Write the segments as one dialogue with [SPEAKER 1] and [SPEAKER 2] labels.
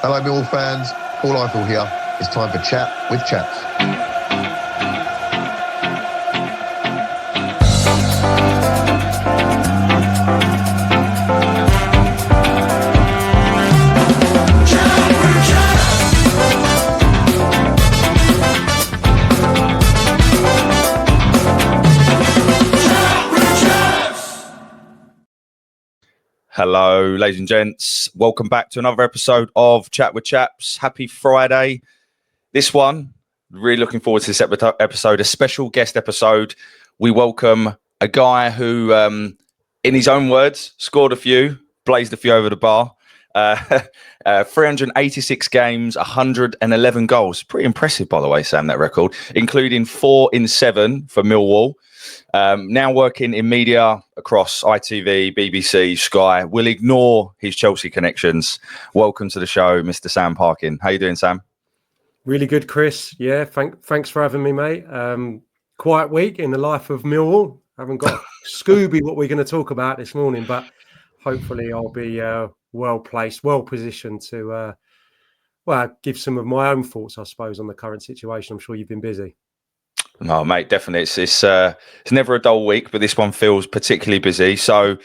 [SPEAKER 1] Hello Millwall fans, Paul Eiffel here. It's time for Chat with Chaps.
[SPEAKER 2] Hello, ladies and gents. Welcome back to another episode of Chat with Chaps. Happy Friday. This one, really looking forward to this episode, a special guest episode. We welcome a guy who, in his own words, scored a few, blazed a few over the bar. 386 games, 111 goals. Pretty impressive, by the way, Sam, that record, including 4 in 7 for Millwall. Now working in media across ITV, BBC, Sky. We'll ignore his Chelsea connections. Welcome to the show, Mr. Sam Parkin. How you doing, Sam?
[SPEAKER 3] Really good, Chris. Yeah, thanks for having me, mate. Quiet week in the life of Millwall. Haven't got Scooby what we're going to talk about this morning, but hopefully I'll be well placed, well positioned to give some of my own thoughts, I suppose, on the current situation. I'm sure you've been busy.
[SPEAKER 2] No, mate, definitely. It's never a dull week, but this one feels particularly busy. So,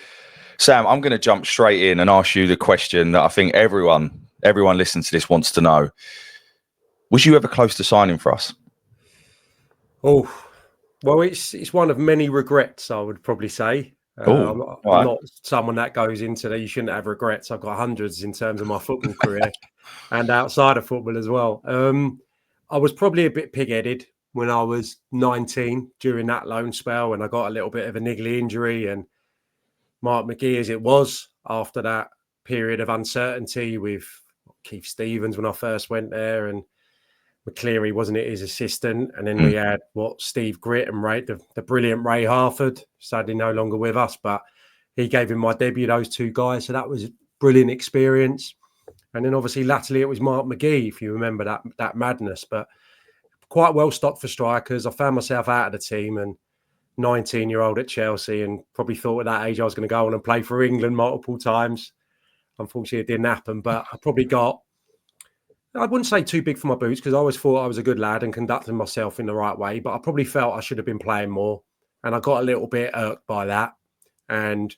[SPEAKER 2] Sam, I'm going to jump straight in and ask you the question that I think everyone listening to this wants to know. Was you ever close to signing for us?
[SPEAKER 3] Oh, well, it's one of many regrets, I would probably say. I'm not someone that goes into that you shouldn't have regrets. I've got hundreds in terms of my football career and outside of football as well. I was probably a bit pig-headed when I was 19 during that loan spell, when I got a little bit of a niggly injury, and Mark McGee, as it was after that period of uncertainty with Keith Stevens when I first went there, and McCleary, wasn't it, his assistant, and then we had Steve Gritt and Ray, the brilliant Ray Harford, sadly no longer with us, but he gave him my debut, those two guys, so that was a brilliant experience. And then obviously latterly it was Mark McGee, if you remember that madness, but quite well stocked for strikers. I found myself out of the team, and 19-year-old at Chelsea, and probably thought at that age I was going to go on and play for England multiple times. Unfortunately, it didn't happen, but I probably I wouldn't say too big for my boots, because I always thought I was a good lad and conducted myself in the right way, but I probably felt I should have been playing more, and I got a little bit irked by that. And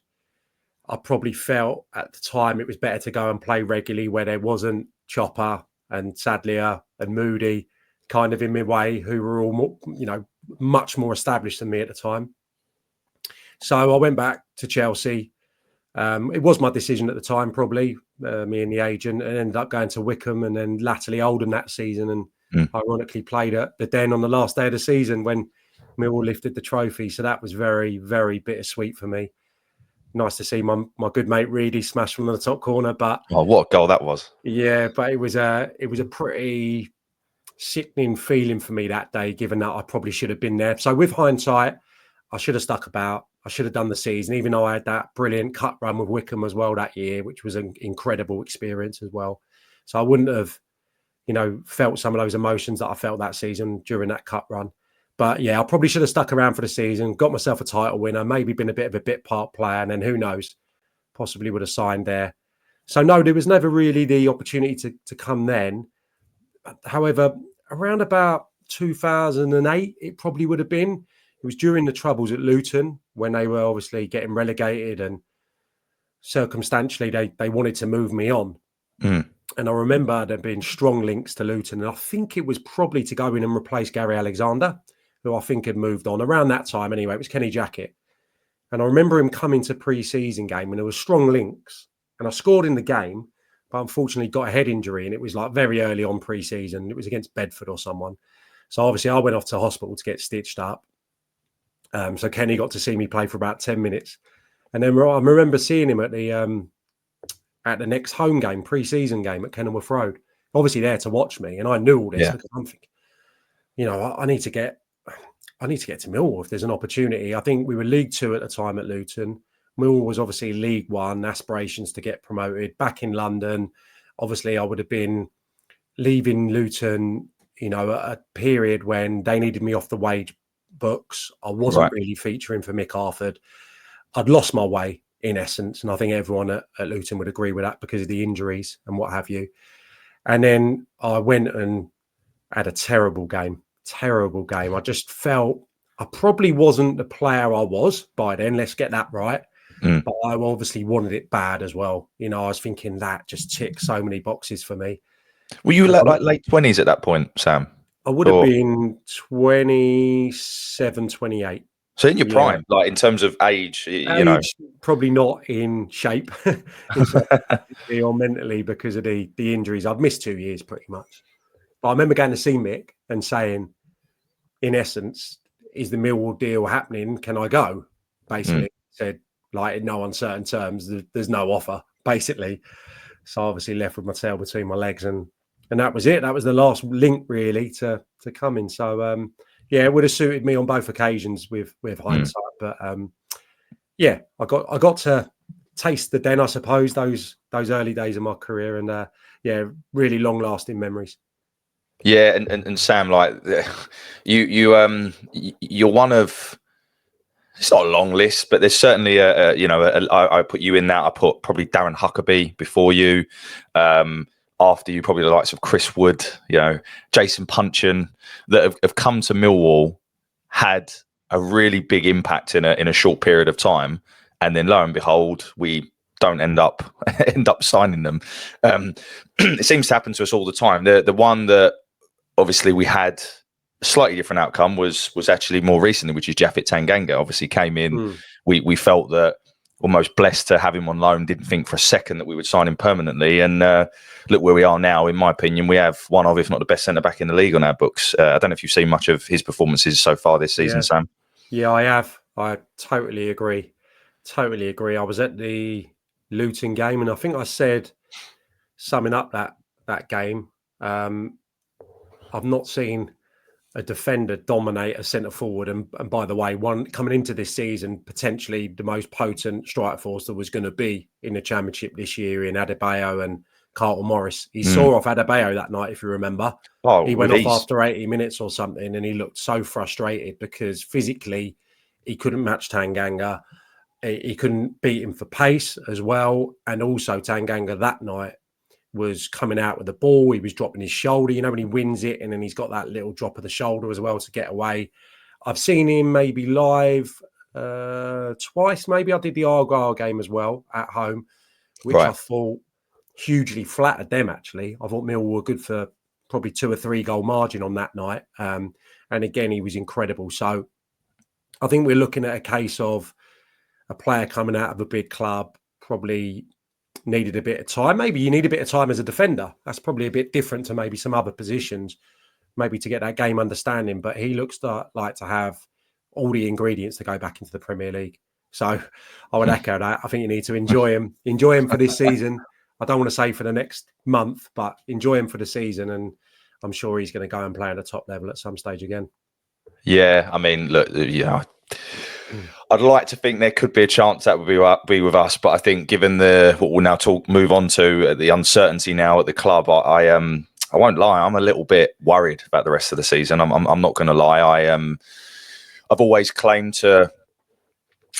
[SPEAKER 3] I probably felt at the time it was better to go and play regularly where there wasn't Chopper and Sadlier and Moody kind of in midway, who were all more, much more established than me at the time. So I went back to Chelsea. It was my decision at the time, probably, me and the agent, and ended up going to Wickham, and then latterly Oldham that season, and ironically played at the Den on the last day of the season when Millwall lifted the trophy. So that was very, very bittersweet for me. Nice to see my good mate Reedy smash from the top corner. But
[SPEAKER 2] what a goal that was! Yeah,
[SPEAKER 3] but it was a pretty sickening feeling for me that day, given that I probably should have been there. So with hindsight, I should have stuck about. I should have done the season, even though I had that brilliant cut run with Wickham as well that year, which was an incredible experience as well. So I wouldn't have, felt some of those emotions that I felt that season during that cut run. But yeah, I probably should have stuck around for the season, got myself a title winner, maybe been a bit of a bit part player, and then who knows, possibly would have signed there. So no, there was never really the opportunity to come then. However, around about 2008, it probably would have been. It was during the troubles at Luton when they were obviously getting relegated, and circumstantially they wanted to move me on. And I remember there being strong links to Luton, and I think it was probably to go in and replace Gary Alexander, who I think had moved on around that time anyway. It was Kenny Japhet. And I remember him coming to pre-season game, and there was strong links, and I scored in the game, but unfortunately got a head injury, and it was like very early on pre-season. It was against Bedford or someone. So obviously I went off to hospital to get stitched up. So Kenny got to see me play for about 10 minutes. And then I remember seeing him at the next home game, pre-season game at Kenilworth Road, obviously there to watch me. And I knew all this because I'm thinking, I need to get to Millwall if there's an opportunity. I think we were League 2 at the time at Luton. Millwall was obviously League 1, aspirations to get promoted back in London. Obviously, I would have been leaving Luton, at a period when they needed me off the wage books. I wasn't really featuring for Mick Harford. I'd lost my way in essence, and I think everyone at Luton would agree with that because of the injuries and what have you. And then I went and had a terrible game. I just felt I probably wasn't the player I was by then. Let's get that right. But I obviously wanted it bad as well. You know, I was thinking that just ticks so many boxes for me.
[SPEAKER 2] Were you like late 20s at that point, Sam?
[SPEAKER 3] I would have been 27, 28.
[SPEAKER 2] So in your prime, like in terms of age, you know.
[SPEAKER 3] Probably not in shape or mentally because of the injuries. I've missed 2 years pretty much. But I remember going to see Mick and saying, in essence, is the Millwall deal happening? Can I go? Basically, said, like, in no uncertain terms, there's no offer, basically. So I obviously left with my tail between my legs, and that was it. That was the last link, really, to coming. So, it would have suited me on both occasions with hindsight. But, I got to taste the den, I suppose, those early days of my career, and, really long-lasting memories.
[SPEAKER 2] Yeah, and Sam, like you're one of, it's not a long list, but there's certainly I put you in that. I put probably Darren Huckabee before you, after you, probably the likes of Chris Wood, you know, Jason Punchin, that have come to Millwall, had a really big impact in a short period of time, and then lo and behold, we don't end up signing them. It seems to happen to us all the time. The one that obviously we had a slightly different outcome was actually more recently, which is Japhet Tanganga. Obviously came in. We felt that, almost blessed to have him on loan. Didn't think for a second that we would sign him permanently. And look where we are now. In my opinion, we have one of, if not the best centre back in the league on our books. I don't know if you've seen much of his performances so far this season, Sam.
[SPEAKER 3] Yeah, I have. I totally agree. I was at the Luton game, and I think I said, summing up that game, I've not seen a defender dominate a centre forward, and by the way, one coming into this season, potentially the most potent strike force there was going to be in the Championship this year in Adebayo and Carlton Morris. He saw off Adebayo that night, if you remember. He went off after 80 minutes or something, and he looked so frustrated because physically he couldn't match Tanganga. He couldn't beat him for pace as well, and also Tanganga that night was coming out with the ball. He was dropping his shoulder, you know, when he wins it, and then he's got that little drop of the shoulder as well to get away. I've seen him maybe live twice. Maybe I did the Argyle game as well at home, which I thought hugely flattered them, actually. I thought Millwall were good for probably 2 or 3 goal margin on that night. And again, he was incredible. So I think we're looking at a case of a player coming out of a big club, probably needed a bit of time. Maybe you need a bit of time as a defender. That's probably a bit different to maybe some other positions, maybe to get that game understanding. But he looks like to have all the ingredients to go back into the Premier League. So I would echo that. I think you need to enjoy him for this season. I don't want to say for the next month, but enjoy him for the season. And I'm sure he's going to go and play at the top level at some stage again. Yeah,
[SPEAKER 2] I mean, look, I'd like to think there could be a chance that would be with us, but I think given what we'll now move on to, the uncertainty now at the club, I won't lie, I'm a little bit worried about the rest of the season. I'm not going to lie. I've always claimed to.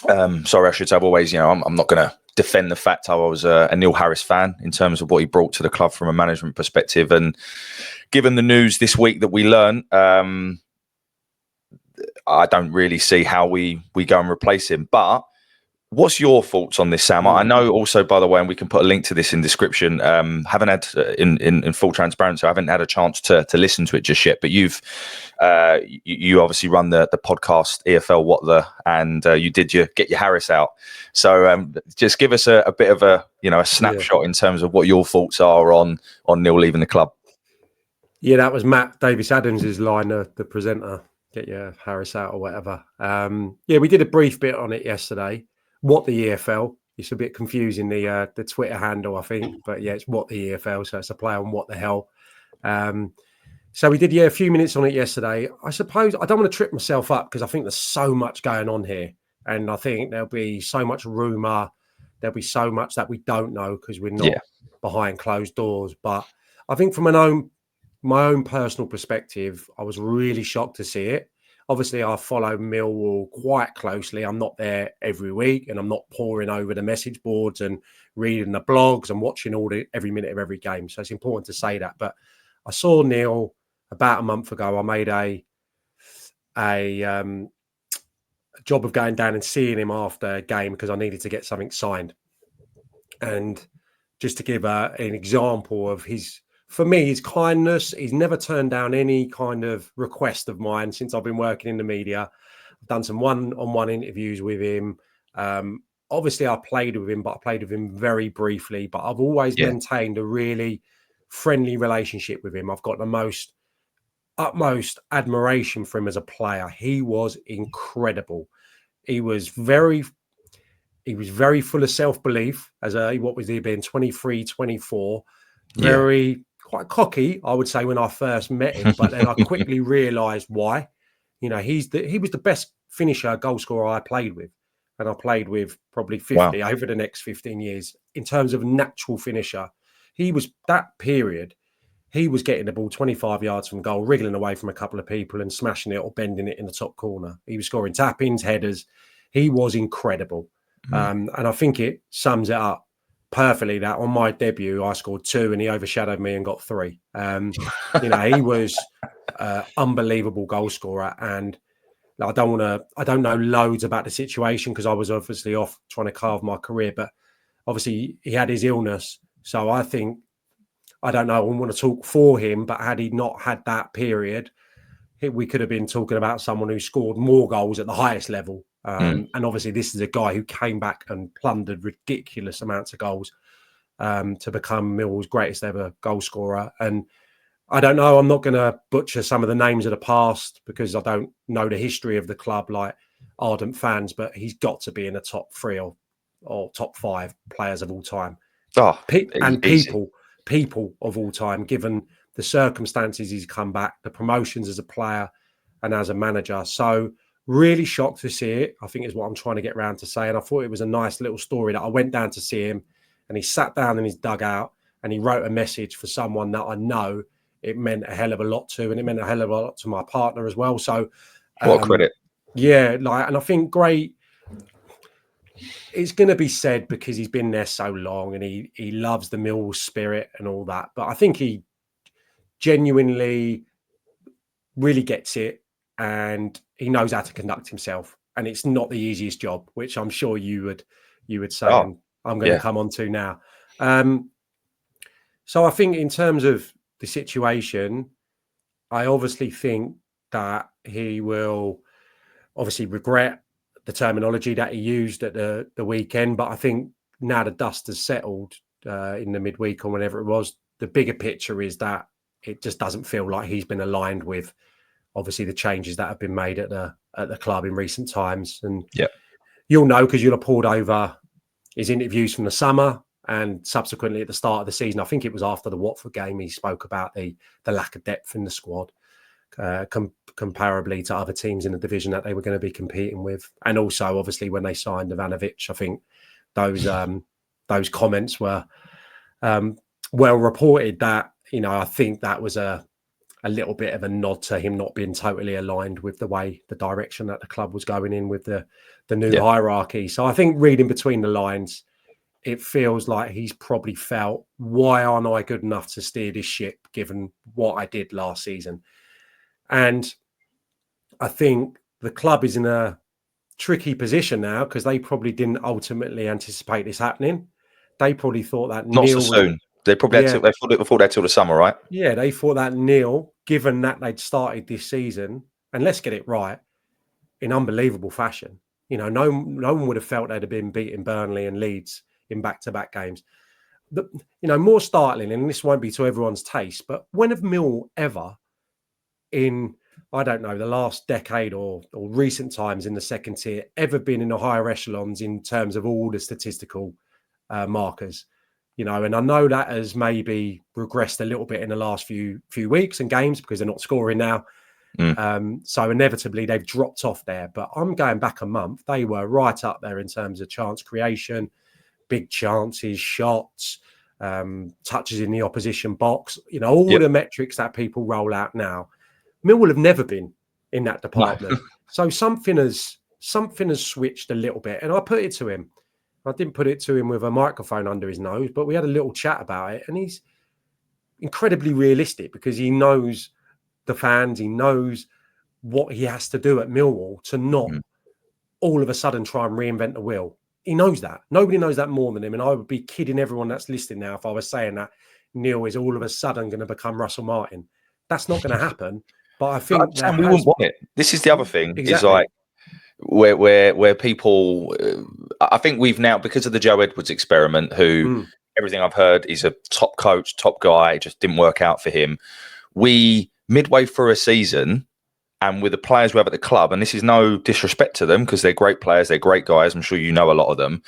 [SPEAKER 2] Sorry, I should say I've always. I'm not going to defend the fact I was a Neil Harris fan in terms of what he brought to the club from a management perspective, and given the news this week that we learned. I don't really see how we go and replace him. But what's your thoughts on this, Sam? I know also, by the way, and we can put a link to this in description, haven't had, in full transparency, I haven't had a chance to listen to it just yet, but you obviously run the podcast EFL What The, and you did get your Harris out. So just give us a bit of a snapshot in terms of what your thoughts are on Neil leaving the club.
[SPEAKER 3] Yeah, that was Matt Davis-Adams' line, the presenter. Get your Harris out or whatever. We did a brief bit on it yesterday. What the EFL? It's a bit confusing, the Twitter handle, I think. But yeah, it's What the EFL. So it's a play on what the hell. So we did, a few minutes on it yesterday. I suppose I don't want to trip myself up because I think there's so much going on here. And I think there'll be so much rumour. There'll be so much that we don't know because we're not behind closed doors. But I think from my own personal perspective, I was really shocked to see it. obviously I follow Millwall quite closely. I'm not there every week, and I'm not poring over the message boards and reading the blogs and watching every minute of every game. So it's important to say that. But I saw Neil about a month ago. I made a job of going down and seeing him after a game because I needed to get something signed. And just to give an example of for me, his kindness, he's never turned down any kind of request of mine since I've been working in the media. I've done some one-on-one interviews with him. Obviously, I played with him, but I played with him very briefly. But I've always maintained a really friendly relationship with him. I've got the utmost admiration for him as a player. He was incredible. He was very full of self-belief what was he being 23, 24, quite cocky, I would say, when I first met him. But then I quickly realised why. He was the best finisher, goal scorer I played with. And I played with probably 50 over the next 15 years. In terms of natural finisher, that period, he was getting the ball 25 yards from goal, wriggling away from a couple of people and smashing it or bending it in the top corner. He was scoring tap-ins, headers. He was incredible. And I think it sums it up perfectly that on my debut, I scored 2 and he overshadowed me and got 3. He was unbelievable goal scorer. And I don't know loads about the situation because I was obviously off trying to carve my career, but obviously he had his illness. So I don't know, I wouldn't want to talk for him, but had he not had that period, we could have been talking about someone who scored more goals at the highest level. And obviously this is a guy who came back and plundered ridiculous amounts of goals to become Millwall's greatest ever goal scorer. And I don't know, I'm not going to butcher some of the names of the past because I don't know the history of the club like ardent fans, but he's got to be in the top 3 or top 5 players of all time. People of all time, given the circumstances he's come back, the promotions as a player and as a manager. So really shocked to see it, I think is what I'm trying to get around to say. And I thought it was a nice little story that I went down to see him and he sat down in his dugout and he wrote a message for someone that I know it meant a hell of a lot to, and it meant a hell of a lot to my partner as well. So
[SPEAKER 2] what credit.
[SPEAKER 3] Yeah, and I think great. It's going to be said because he's been there so long and he loves the Millwall spirit and all that. But I think he genuinely really gets it and he knows how to conduct himself. And it's not the easiest job, which I'm sure you would say, and I'm going to come on to now. So I think in terms of the situation, I obviously think that he will obviously regret the terminology that he used at the weekend. But I think now the dust has settled in the midweek or whenever it was, the bigger picture is that it just doesn't feel like he's been aligned with obviously the changes that have been made at the club in recent times. And you'll know because you'll have poured over his interviews from the summer and subsequently at the start of the season. I think it was after the Watford game, he spoke about the lack of depth in the squad. Comparably to other teams in the division that they were going to be competing with, and also obviously when they signed Ivanovic, I think those comments were well reported. That I think that was a little bit of a nod to him not being totally aligned with the direction that the club was going in with the new hierarchy. So I think reading between the lines, it feels like he's probably felt, why aren't I good enough to steer this ship given what I did last season? And I think the club is in a tricky position now because they probably didn't ultimately anticipate this happening. They probably thought that
[SPEAKER 2] not so soon. They probably had they thought that till the summer, right?
[SPEAKER 3] Yeah, they thought that Neil, given that they'd started this season, and let's get it right, in unbelievable fashion. No one would have felt they'd have been beating Burnley and Leeds in back-to-back games. But more startling, and this won't be to everyone's taste, but when have Mill ever in, I don't know, the last decade or recent times in the second tier ever been in the higher echelons in terms of all the statistical markers? And I know that has maybe regressed a little bit in the last few weeks and games because they're not scoring now. So inevitably they've dropped off there. But I'm going back a month. They were right up there in terms of chance creation, big chances, shots, touches in the opposition box. All the metrics that people roll out now. Millwall have never been in that department. So something has switched a little bit, and I put it to him. I didn't put it to him with a microphone under his nose, but we had a little chat about it, and he's incredibly realistic because he knows the fans, he knows what he has to do at Millwall to not all of a sudden try and reinvent the wheel. He knows that. Nobody knows that more than him, and I would be kidding everyone that's listening now if I was saying that Neil is all of a sudden going to become Russell Martin. That's not going to happen. But I think
[SPEAKER 2] we wouldn't want it. This is the other thing.
[SPEAKER 3] Exactly.
[SPEAKER 2] Is like where people. I think we've now, because of the Joe Edwards experiment, who everything I've heard is a top coach, top guy. It just didn't work out for him. We midway through a season, and with the players we have at the club, and this is no disrespect to them because they're great players, they're great guys. I'm sure you know a lot of them.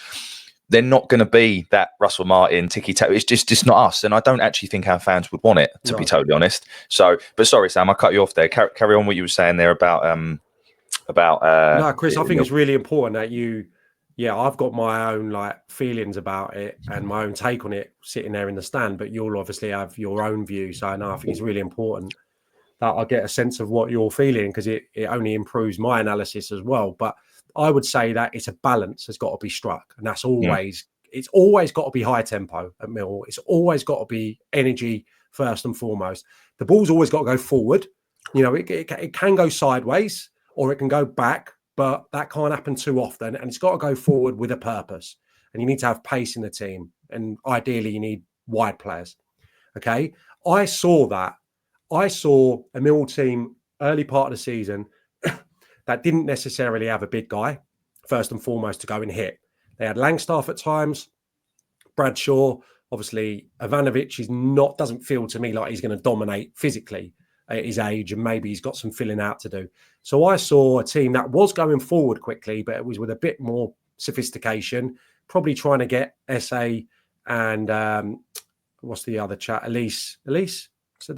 [SPEAKER 2] They're not going to be that Russell Martin tiki-taka. It's just not us. And I don't actually think our fans would want it, to be totally honest. So, but sorry, Sam, I cut you off there. Carry on what you were saying there about
[SPEAKER 3] no, Chris, I think it's really important that I've got my own like feelings about it and my own take on it sitting there in the stand, but you'll obviously have your own view. So I think it's really important that I get a sense of what you're feeling because it only improves my analysis as well. But I would say that it's a balance has got to be struck. And that's always, it's always got to be high tempo at Millwall. It's always got to be energy first and foremost. The ball's always got to go forward. You know, it can go sideways or it can go back, but that can't happen too often. And it's got to go forward with a purpose. And you need to have pace in the team. And ideally, you need wide players. Okay. I saw that. I saw a Millwall team early part of the season that didn't necessarily have a big guy, first and foremost, to go and hit. They had Langstaff at times, Bradshaw, obviously Ivanovic doesn't feel to me like he's going to dominate physically at his age, and maybe he's got some filling out to do. So I saw a team that was going forward quickly, but it was with a bit more sophistication, probably trying to get SA and what's the other chat? Elise?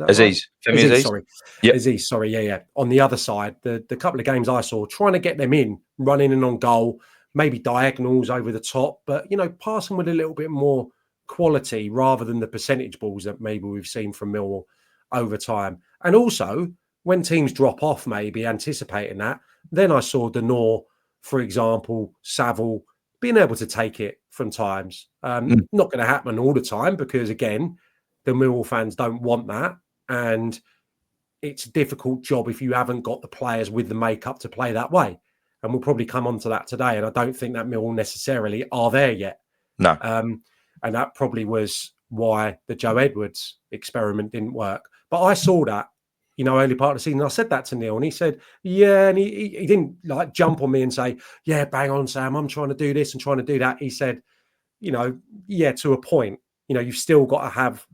[SPEAKER 2] Aziz.
[SPEAKER 3] Aziz, sorry.
[SPEAKER 2] Yep.
[SPEAKER 3] Aziz, sorry. Yeah. On the other side, the couple of games I saw, trying to get them in, running in on goal, maybe diagonals over the top, but, you know, passing with a little bit more quality rather than the percentage balls that maybe we've seen from Millwall over time. And also, when teams drop off, maybe anticipating that, then I saw Denor, for example, Saville, being able to take it from times. Not going to happen all the time because, again, the Millwall fans don't want that. And it's a difficult job if you haven't got the players with the makeup to play that way. And we'll probably come on to that today. And I don't think that Millwall necessarily are there yet.
[SPEAKER 2] No.
[SPEAKER 3] And that probably was why the Joe Edwards experiment didn't work. But I saw that, you know, early part of the season. I said that to Neil and he said, yeah. And he didn't like jump on me and say, yeah, bang on, Sam, I'm trying to do this and trying to do that. He said, you know, yeah, to a point. You know, you've still got to have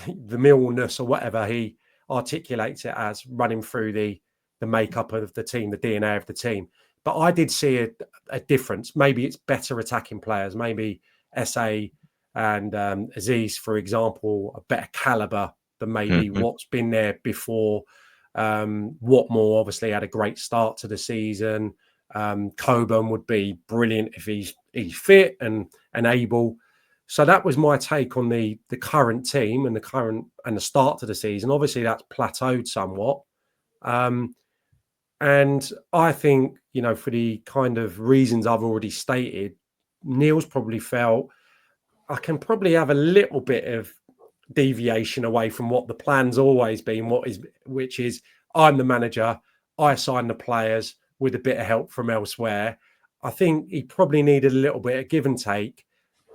[SPEAKER 3] the Millwallness or whatever he articulates it as running through the makeup of the team, the DNA of the team. But I did see a difference. Maybe it's better attacking players. Maybe SA and Aziz, for example, a better caliber than maybe what's been there before. Watmore obviously had a great start to the season. Coburn would be brilliant if he's fit and able. So that was my take on the current team and the start to the season. Obviously, that's plateaued somewhat. And I think, you know, for the kind of reasons I've already stated, Neil's probably felt I can probably have a little bit of deviation away from what the plan's always been, which is I'm the manager, I assign the players with a bit of help from elsewhere. I think he probably needed a little bit of give and take,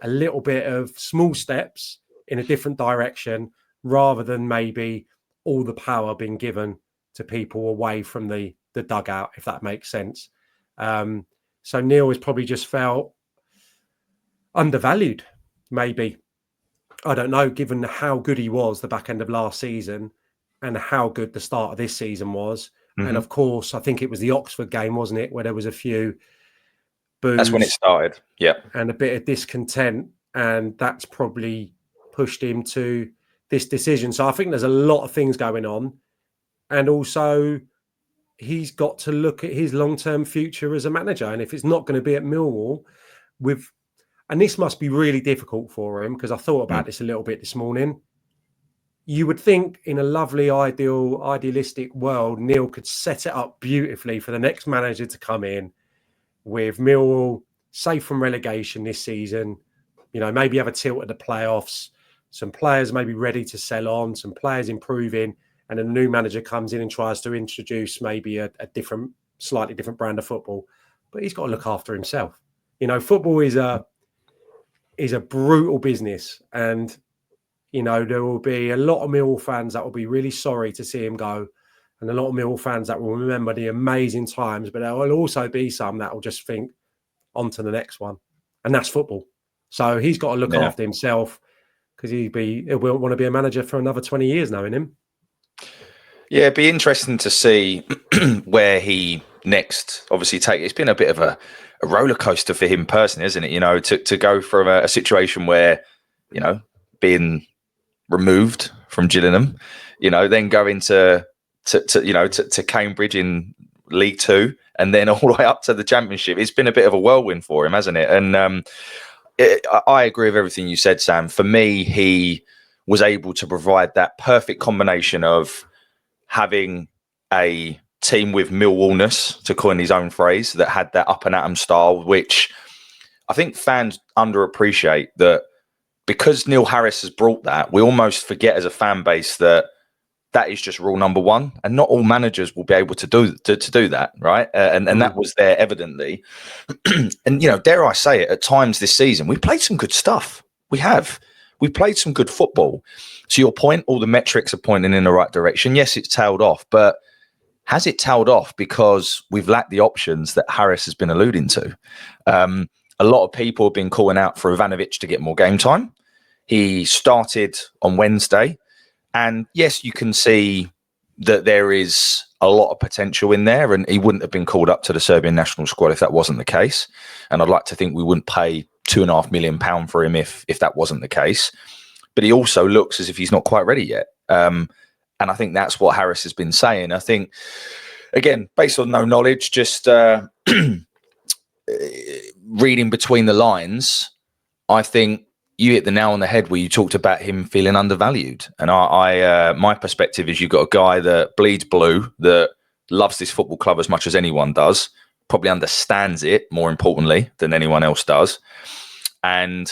[SPEAKER 3] a little bit of small steps in a different direction rather than maybe all the power being given to people away from the dugout, if that makes sense. So Neil has probably just felt undervalued, maybe. I don't know, given how good he was the back end of last season and how good the start of this season was. And of course, I think it was the Oxford game, wasn't it, where there was a few boos.
[SPEAKER 2] That's when it started. Yeah.
[SPEAKER 3] And a bit of discontent. And that's probably pushed him to this decision. So I think there's a lot of things going on. And also, he's got to look at his long-term future as a manager. And if it's not going to be at Millwall, and this must be really difficult for him, because I thought about this a little bit this morning. you would think in a lovely, idealistic world, Neil could set it up beautifully for the next manager to come in with Millwall safe from relegation this season. Maybe have a tilt at the playoffs, some players maybe ready to sell on, some players improving, and a new manager comes in and tries to introduce maybe a slightly different brand of football. But he's got to look after himself. Football is a brutal business, and there will be a lot of Millwall fans that will be really sorry to see him go, and a lot of Millwall fans that will remember the amazing times, but there will also be some that will just think, on to the next one. And that's football. So he's got to look after himself, because he'll want to be a manager for another 20 years knowing him.
[SPEAKER 2] Yeah, it'd be interesting to see where he next obviously take. It's been a bit of a roller coaster for him personally, isn't it? To go from a situation where, being removed from Gillingham, then going to Cambridge in League Two, and then all the way up to the Championship. It's been a bit of a whirlwind for him, hasn't it? And I agree with everything you said, Sam. For me, he was able to provide that perfect combination of having a team with Millwallness, to coin his own phrase, that had that up and atom style, which I think fans underappreciate, that because Neil Harris has brought that, we almost forget as a fan base that is just rule number one, and not all managers will be able to do that, right? And that was there evidently. And dare I say it, at times this season we played some good stuff. We played some good football. To your point, all the metrics are pointing in the right direction. Yes, it's tailed off, but has it tailed off because we've lacked the options that Harris has been alluding to? A lot of people have been calling out for Ivanovic to get more game time. He started on Wednesday. And yes, you can see that there is a lot of potential in there, and he wouldn't have been called up to the Serbian national squad if that wasn't the case. And I'd like to think we wouldn't pay £2.5 million for him if that wasn't the case. But he also looks as if he's not quite ready yet. And I think that's what Harris has been saying. I think, again, based on no knowledge, just reading between the lines, I think you hit the nail on the head where you talked about him feeling undervalued. And I my perspective is, you've got a guy that bleeds blue, that loves this football club as much as anyone does, probably understands it more importantly than anyone else does. And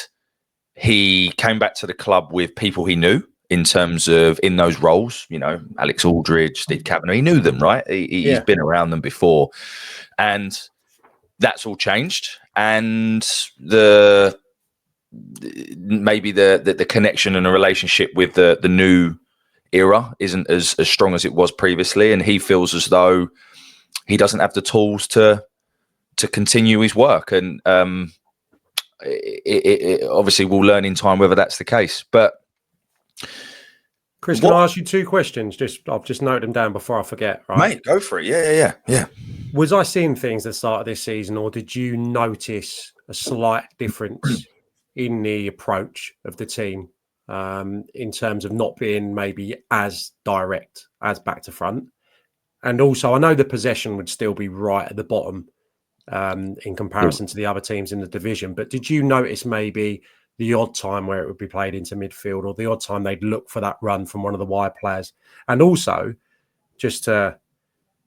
[SPEAKER 2] he came back to the club with people he knew in terms of in those roles, Alex Aldridge, Steve Kavanagh, he knew them, right? He's been around them before. And that's all changed. And maybe the connection and the relationship with the new era isn't as strong as it was previously, and he feels as though he doesn't have the tools to continue his work. And it obviously we'll learn in time whether that's the case. But
[SPEAKER 3] Chris, can I ask you two questions? I've just noted them down before I forget. Right,
[SPEAKER 2] mate, go for it. Yeah.
[SPEAKER 3] Was I seeing things at the start of this season, or did you notice a slight difference in the approach of the team in terms of not being maybe as direct as back to front? And also, I know the possession would still be right at the bottom in comparison to the other teams in the division, but did you notice maybe the odd time where it would be played into midfield, or the odd time they'd look for that run from one of the wide players? And also, just to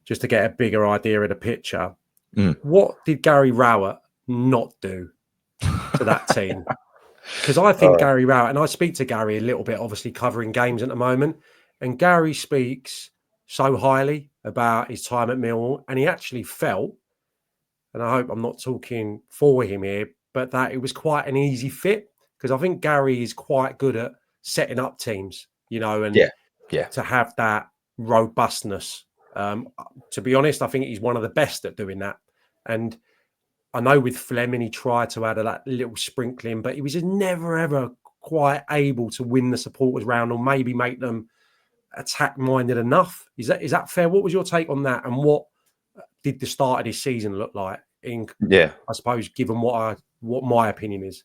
[SPEAKER 3] get a bigger idea of the picture, what did Gary Rowett not do to that team? Because I think Gary Rowett, and I speak to Gary a little bit, obviously covering games at the moment, and Gary speaks so highly about his time at Millwall, and he actually felt, and I hope I'm not talking for him here, but that it was quite an easy fit, because I think Gary is quite good at setting up teams, and to have that robustness. To be honest, I think he's one of the best at doing that. And I know with Fleming, he tried to add that little sprinkling, but he was just never, ever quite able to win the supporters round, or maybe make them attack-minded enough. Is that fair? What was your take on that? And what did the start of this season look like? I suppose, given what my opinion is.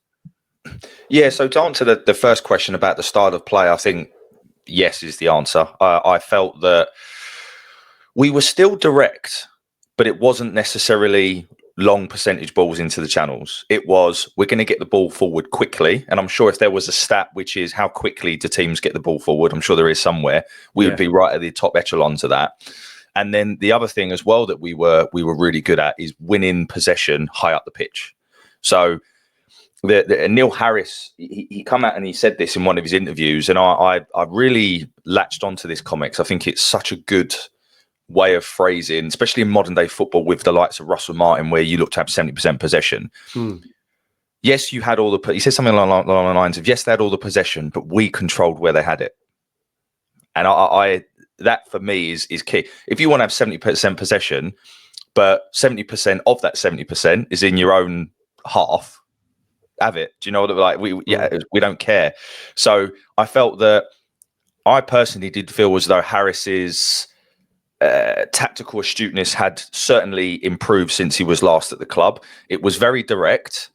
[SPEAKER 2] Yeah, so to answer the first question about the style of play, I think yes is the answer. I felt that we were still direct, but it wasn't necessarily long percentage balls into the channels. It was, we're going to get the ball forward quickly. And I'm sure if there was a stat, which is how quickly do teams get the ball forward, I'm sure there is somewhere, we would be right at the top echelons of that. And then the other thing as well that we were really good at is winning possession high up the pitch. So Neil Harris, he come out and he said this in one of his interviews, and I really latched onto this comment. I think it's such a good way of phrasing, especially in modern day football with the likes of Russell Martin, where you look to have 70% possession. Yes, you had all the, he said something along the lines of, yes, they had all the possession, but we controlled where they had it. And I that for me is key. If you want to have 70% possession, but 70% of that 70% is in your own half, have it. Do you know what, like, we don't care. So I felt that, I personally did feel as though Harris's tactical astuteness had certainly improved since he was last at the club. It was very direct,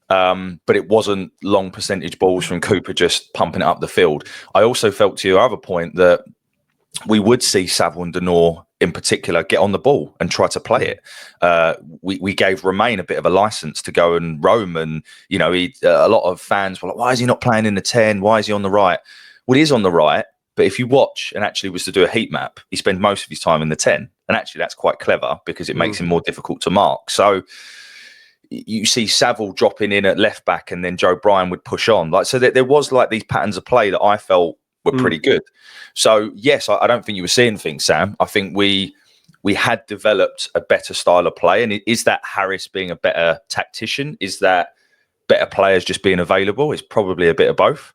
[SPEAKER 2] but it wasn't long percentage balls from Cooper just pumping it up the field. I also felt, to your other point, that we would see Saville and Denor in particular get on the ball and try to play it. We gave Romain a bit of a license to go and roam, and a lot of fans were like, why is he not playing in the 10? Why is he on the right? Well, he is on the right. But if you watch and actually was to do a heat map, he spends most of his time in the 10. And actually that's quite clever because it makes him more difficult to mark. So you see Saville dropping in at left back, and then Joe Bryan would push on. So there was like these patterns of play that I felt were pretty good. So yes, I don't think you were seeing things, Sam. I think we had developed a better style of play. And is that Harris being a better tactician? Is that better players just being available? It's probably a bit of both.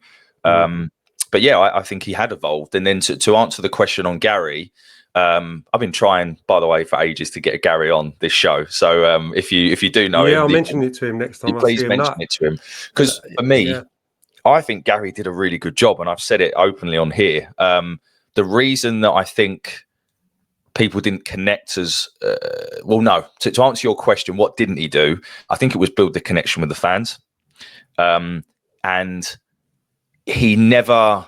[SPEAKER 2] But yeah, I think he had evolved. And then to answer the question on Gary, I've been trying, by the way, for ages to get Gary on this show. So if you do know him,
[SPEAKER 3] I'll mention it to him next time.
[SPEAKER 2] Please mention it to him, because for me, I think Gary did a really good job, and I've said it openly on here. The reason that I think people didn't connect as to answer your question, what didn't he do? I think it was build the connection with the fans, and he never.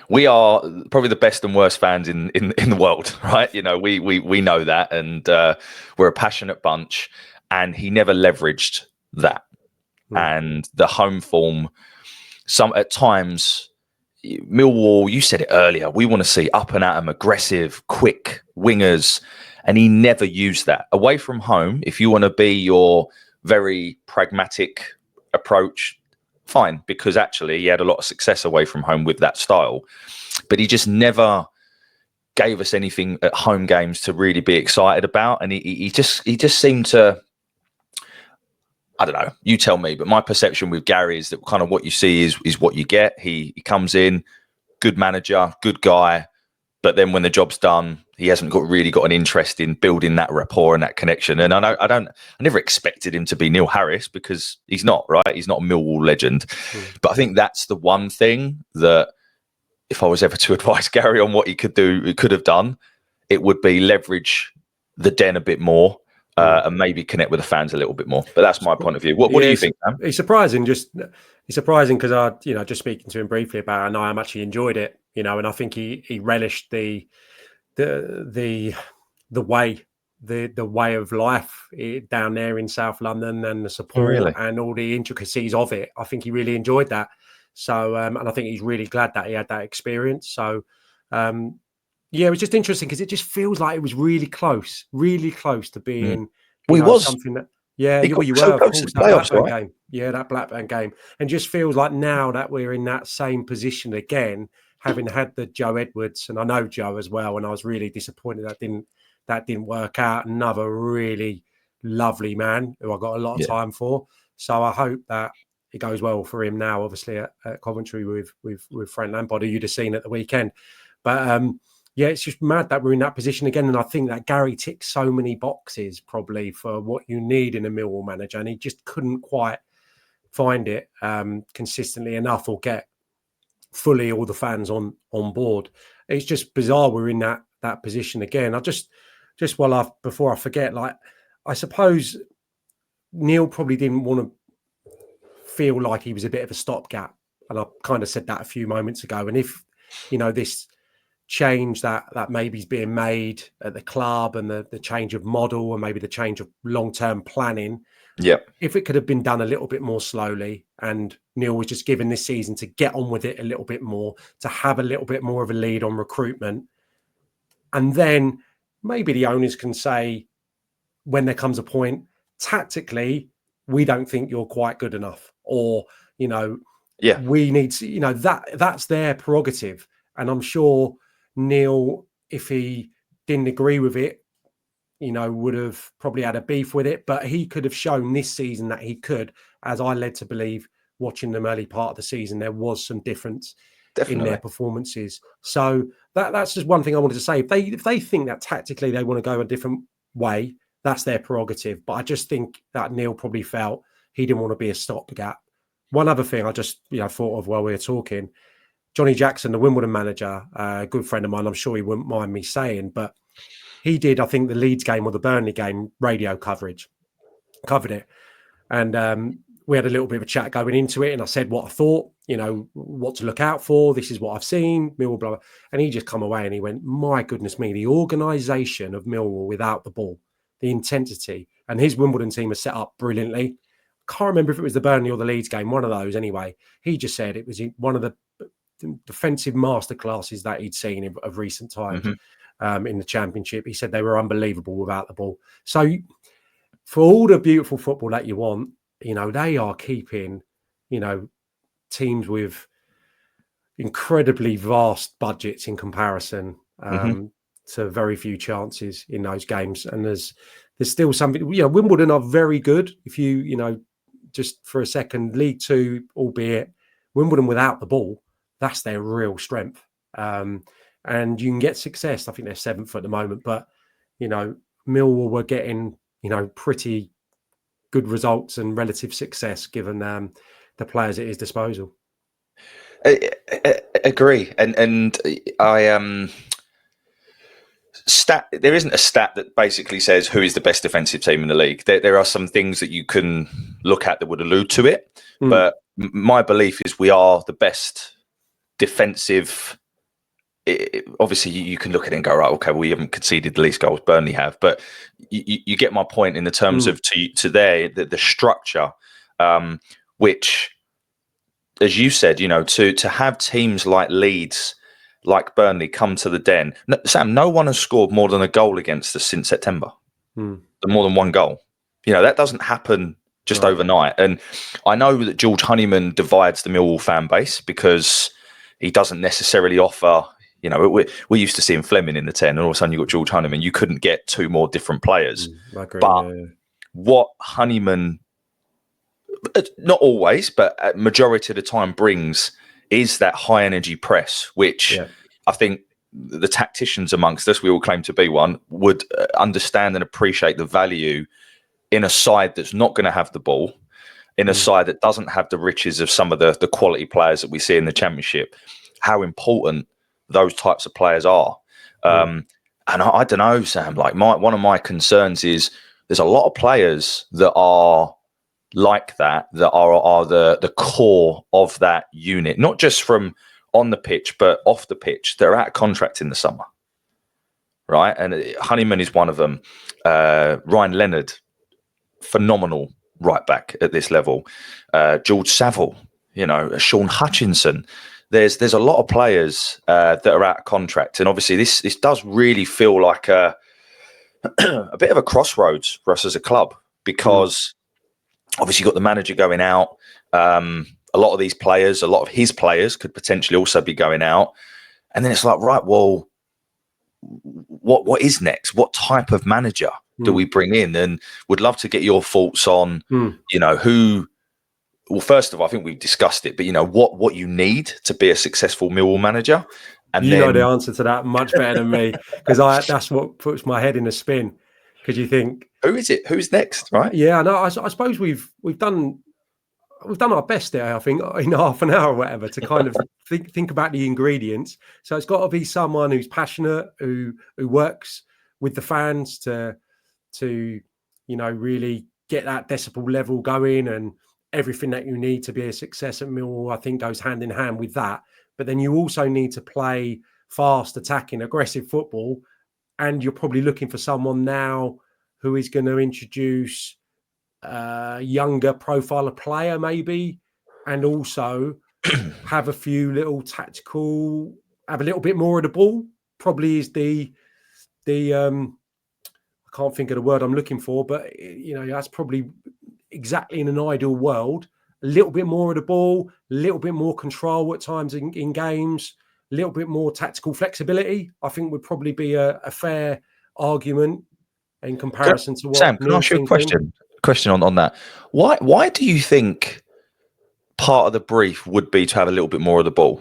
[SPEAKER 2] We are probably the best and worst fans in the world, right? We know that, and we're a passionate bunch. And he never leveraged that. And the home form, at times, Millwall, you said it earlier, we want to see up and at 'em, aggressive, quick wingers, and he never used that. Away from home, if you want to be your very pragmatic approach, fine, because actually he had a lot of success away from home with that style, but he just never gave us anything at home games to really be excited about. And he just seemed to, I don't know, you tell me, but my perception with Gary is that kind of what you see is what you get. He comes in, good manager, good guy, but then when the job's done, he hasn't really got an interest in building that rapport and that connection. And I never expected him to be Neil Harris, because he's not, right? He's not a Millwall legend. But I think that's the one thing that, if I was ever to advise Gary on what he could have done, it would be leverage the Den a bit more, and maybe connect with the fans a little bit more. But that's my point of view. What do you think, Sam?
[SPEAKER 3] It's surprising because I, just speaking to him briefly about it, and I actually enjoyed it, and I think he relished the way of life down there in South London, and the support and all the intricacies of it. I think he really enjoyed that. So, and I think he's really glad that he had that experience. So, it was just interesting because it just feels like it was really close to being.
[SPEAKER 2] Well, it was
[SPEAKER 3] something that. Yeah, you were,
[SPEAKER 2] so
[SPEAKER 3] of
[SPEAKER 2] close
[SPEAKER 3] course,
[SPEAKER 2] to the playoffs,
[SPEAKER 3] Blackburn
[SPEAKER 2] right?
[SPEAKER 3] game. Yeah, that Blackburn game. And just feels like now that we're in that same position again, having had the Joe Edwards, and I know Joe as well, and I was really disappointed that didn't work out. Another really lovely man who I got a lot of time for. So I hope that it goes well for him now, obviously at Coventry with Frank Lampard, who you'd have seen at the weekend. But it's just mad that we're in that position again. And I think that Gary ticks so many boxes probably for what you need in a Millwall manager. And he just couldn't quite find it consistently enough, or get fully all the fans on board. It's just bizarre we're in that position again. I just before I forget, like, I suppose Neil probably didn't want to feel like he was a bit of a stopgap. And I kind of said that a few moments ago. And if, change that maybe is being made at the club and the change of model and maybe the change of long-term planning.
[SPEAKER 2] Yep.
[SPEAKER 3] If it could have been done a little bit more slowly and Neil was just given this season to get on with it a little bit more, to have a little bit more of a lead on recruitment. And then maybe the owners can say, when there comes a point, tactically, we don't think you're quite good enough. Or, we need to, that's their prerogative. And I'm sure Neil, if he didn't agree with it, would have probably had a beef with it, but he could have shown this season that he could, as I led to believe, watching them early part of the season, there was some difference in their performances. So that's just one thing I wanted to say. If they think that tactically they want to go a different way, that's their prerogative. But I just think that Neil probably felt he didn't want to be a stopgap. One other thing I just thought of while we were talking, Johnny Jackson, the Wimbledon manager, a good friend of mine, I'm sure he wouldn't mind me saying, but he did, I think, the Leeds game or the Burnley game radio covered it. And we had a little bit of a chat going into it. And I said what I thought, what to look out for. This is what I've seen, Millwall, blah, blah. And he just come away and he went, my goodness me, the organisation of Millwall without the ball, the intensity. And his Wimbledon team is set up brilliantly. Can't remember if it was the Burnley or the Leeds game, one of those anyway. He just said it was one of the defensive masterclasses that he'd seen of recent times. Mm-hmm. In the Championship. He said they were unbelievable without the ball. So for all the beautiful football that you want, they are keeping, teams with incredibly vast budgets in comparison to very few chances in those games. And there's still something, Wimbledon are very good. If you, just for a second, League Two, albeit Wimbledon without the ball, that's their real strength. And you can get success. I think they're 7th at the moment, but, Millwall were getting, pretty good results and relative success given the players at his disposal.
[SPEAKER 2] I agree. And I there isn't a stat that basically says who is the best defensive team in the league. There are some things that you can look at that would allude to it. But my belief is we are the best defensive. Obviously, you can look at it and go, right, okay, well, we haven't conceded the least goals Burnley have, but you get my point in the terms of to the structure, which, as you said, to have teams like Leeds, like Burnley come to the Den. Sam, no one has scored more than a goal against us since September. More than one goal. That doesn't happen just overnight. And I know that George Honeyman divides the Millwall fan base because he doesn't necessarily offer. We used to see him Fleming in the 10, and all of a sudden you got George Honeyman. You couldn't get two more different players. What Honeyman, not always, but majority of the time brings is that high energy press, which I think the tacticians amongst us, we all claim to be one, would understand and appreciate the value in a side that's not going to have the ball, in a side that doesn't have the riches of some of the quality players that we see in the Championship, how important those types of players are. And I don't know, Sam, like one of my concerns is there's a lot of players that are like that are the core of that unit, not just from on the pitch, but off the pitch. They're out of contract in the summer, right? And Honeyman is one of them. Ryan Leonard, phenomenal right back at this level. George Saville, Sean Hutchinson. There's a lot of players that are out of contract, and obviously this does really feel like a bit of a crossroads for us as a club, because obviously you've got the manager going out. A lot of these players, a lot of his players could potentially also be going out, and then it's like, right, well, what is next? What type of manager do we bring in? And would love to get your thoughts on, who. Well, first of all, I think we've discussed it, but what you need to be a successful Millwall manager, and
[SPEAKER 3] you know the answer to that much better than me, because that's what puts my head in a spin. Because you think,
[SPEAKER 2] who is it? Who's next, right?
[SPEAKER 3] Yeah, no, I suppose we've done our best there. I think in half an hour or whatever to kind of think about the ingredients. So it's got to be someone who's passionate, who works with the fans to really get that decibel level going, and everything that you need to be a success at Millwall, I think, goes hand in hand with that. But then you also need to play fast, attacking, aggressive football. And you're probably looking for someone now who is going to introduce a younger profile of player, maybe, and also have a few little tactical, have a little bit more of the ball. Probably is the I can't think of the word I'm looking for, but that's probably exactly in an ideal world. A little bit more of the ball, a little bit more control at times in games, a little bit more tactical flexibility. I think would probably be a fair argument in comparison to what
[SPEAKER 2] Sam, can I ask you a question on that? Why do you think part of the brief would be to have a little bit more of the ball?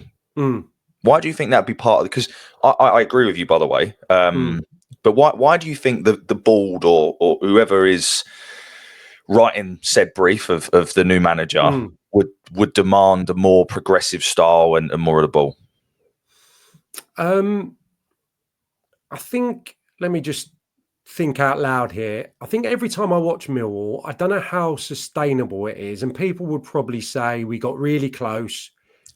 [SPEAKER 2] Why do you think that'd be part of it? Because I agree with you, by the way. But why do you think the board or whoever is writing said brief of the new manager would demand a more progressive style and more of the ball?
[SPEAKER 3] I think, let me just think out loud here. I think every time I watch Millwall, I don't know how sustainable it is. And people would probably say we got really close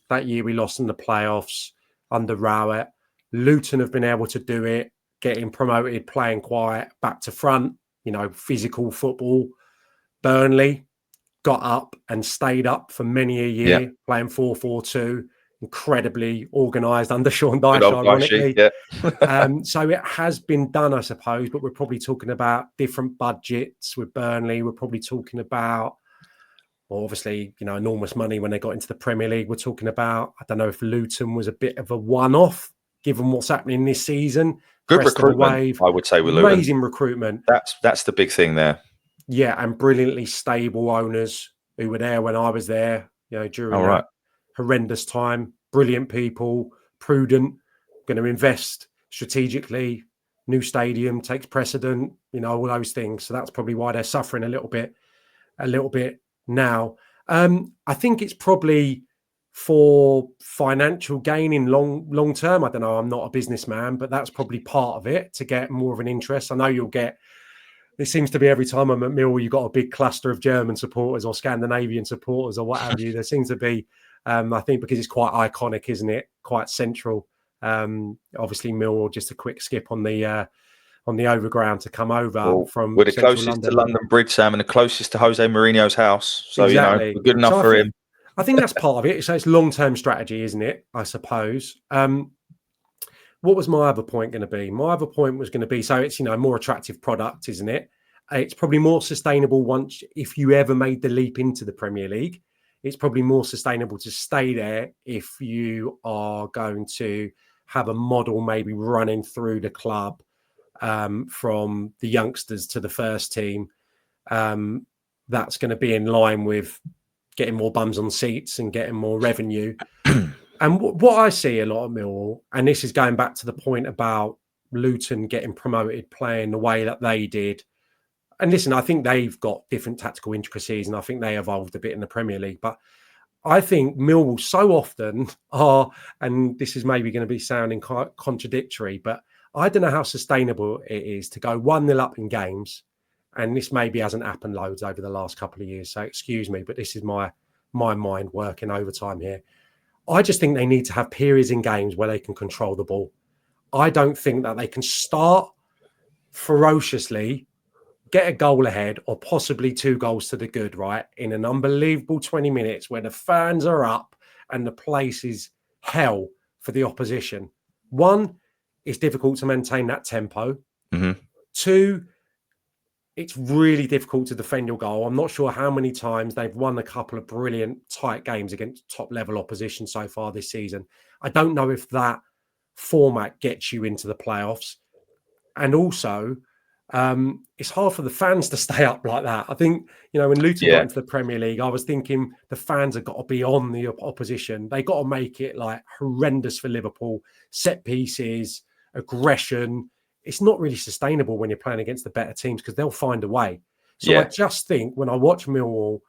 [SPEAKER 3] that year. We lost in the playoffs under Rowett. Luton have been able to do it, getting promoted, playing quiet, back to front, physical football. Burnley got up and stayed up for many a year, playing 4-4-2. Incredibly organised under Sean Dyche, ironically. So it has been done, I suppose, but we're probably talking about different budgets with Burnley. We're probably talking about, well, obviously, enormous money when they got into the Premier League. We're talking about, I don't know if Luton was a bit of a one-off, given what's happening this season.
[SPEAKER 2] Good recruitment, I would say, with Luton.
[SPEAKER 3] Amazing recruitment.
[SPEAKER 2] That's the big thing there.
[SPEAKER 3] Yeah, and brilliantly stable owners who were there when I was there, during that horrendous time. Brilliant people, prudent, going to invest strategically. New stadium takes precedent, all those things. So that's probably why they're suffering a little bit now. I think it's probably for financial gain in long term. I don't know. I'm not a businessman, but that's probably part of it to get more of an interest. I know you'll get. It seems to be every time I'm at Millwall, you've got a big cluster of German supporters or Scandinavian supporters or what have you. There seems to be, I think, because it's quite iconic, isn't it? Quite central. Obviously, Millwall, just a quick skip on the overground to come over from.
[SPEAKER 2] We're the closest to London Bridge, Sam, and the closest to Jose Mourinho's house. So,
[SPEAKER 3] exactly.
[SPEAKER 2] We're good enough for him.
[SPEAKER 3] I think that's part of it. So it's long-term strategy, isn't it? I suppose. What was my other point going to be? My other point was going to be, so it's, a more attractive product, isn't it? It's probably more sustainable if you ever made the leap into the Premier League. It's probably more sustainable to stay there if you are going to have a model maybe running through the club from the youngsters to the first team. That's going to be in line with getting more bums on seats and getting more revenue. And what I see a lot of Millwall, and this is going back to the point about Luton getting promoted, playing the way that they did. And listen, I think they've got different tactical intricacies, and I think they evolved a bit in the Premier League. But I think Millwall so often are, and this is maybe going to be sounding quite contradictory, but I don't know how sustainable it is to go 1-0 up in games. And this maybe hasn't happened loads over the last couple of years. So excuse me, but this is my mind working overtime here. I just think they need to have periods in games where they can control the ball. I don't think that they can start ferociously, get a goal ahead or possibly 2 goals to the good, right? In an unbelievable 20 minutes where the fans are up and the place is hell for the opposition. 1, it's difficult to maintain that tempo. 2, it's really difficult to defend your goal. I'm not sure how many times they've won a couple of brilliant tight games against top level opposition so far this season. I don't know if that format gets you into the playoffs. And also, it's hard for the fans to stay up like that. I think, when Luton got into the Premier League, I was thinking the fans have got to be on the opposition. They got to make it like horrendous for Liverpool. Set pieces, aggression. It's not really sustainable when you're playing against the better teams because they'll find a way. So I just think when I watch Millwall,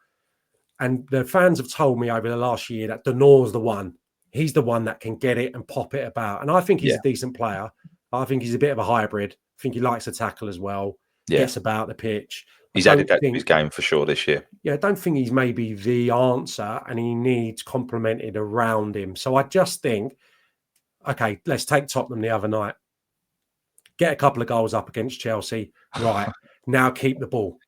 [SPEAKER 3] and the fans have told me over the last year that Denor's the one. He's the one that can get it and pop it about. And I think he's a decent player. I think he's a bit of a hybrid. I think he likes to tackle as well. Gets about the pitch.
[SPEAKER 2] He's added that to his game for sure this year.
[SPEAKER 3] Yeah, I don't think he's maybe the answer, and he needs complemented around him. So I just think okay, let's take Tottenham the other night. Get a couple of goals up against Chelsea. Right. Now keep the ball.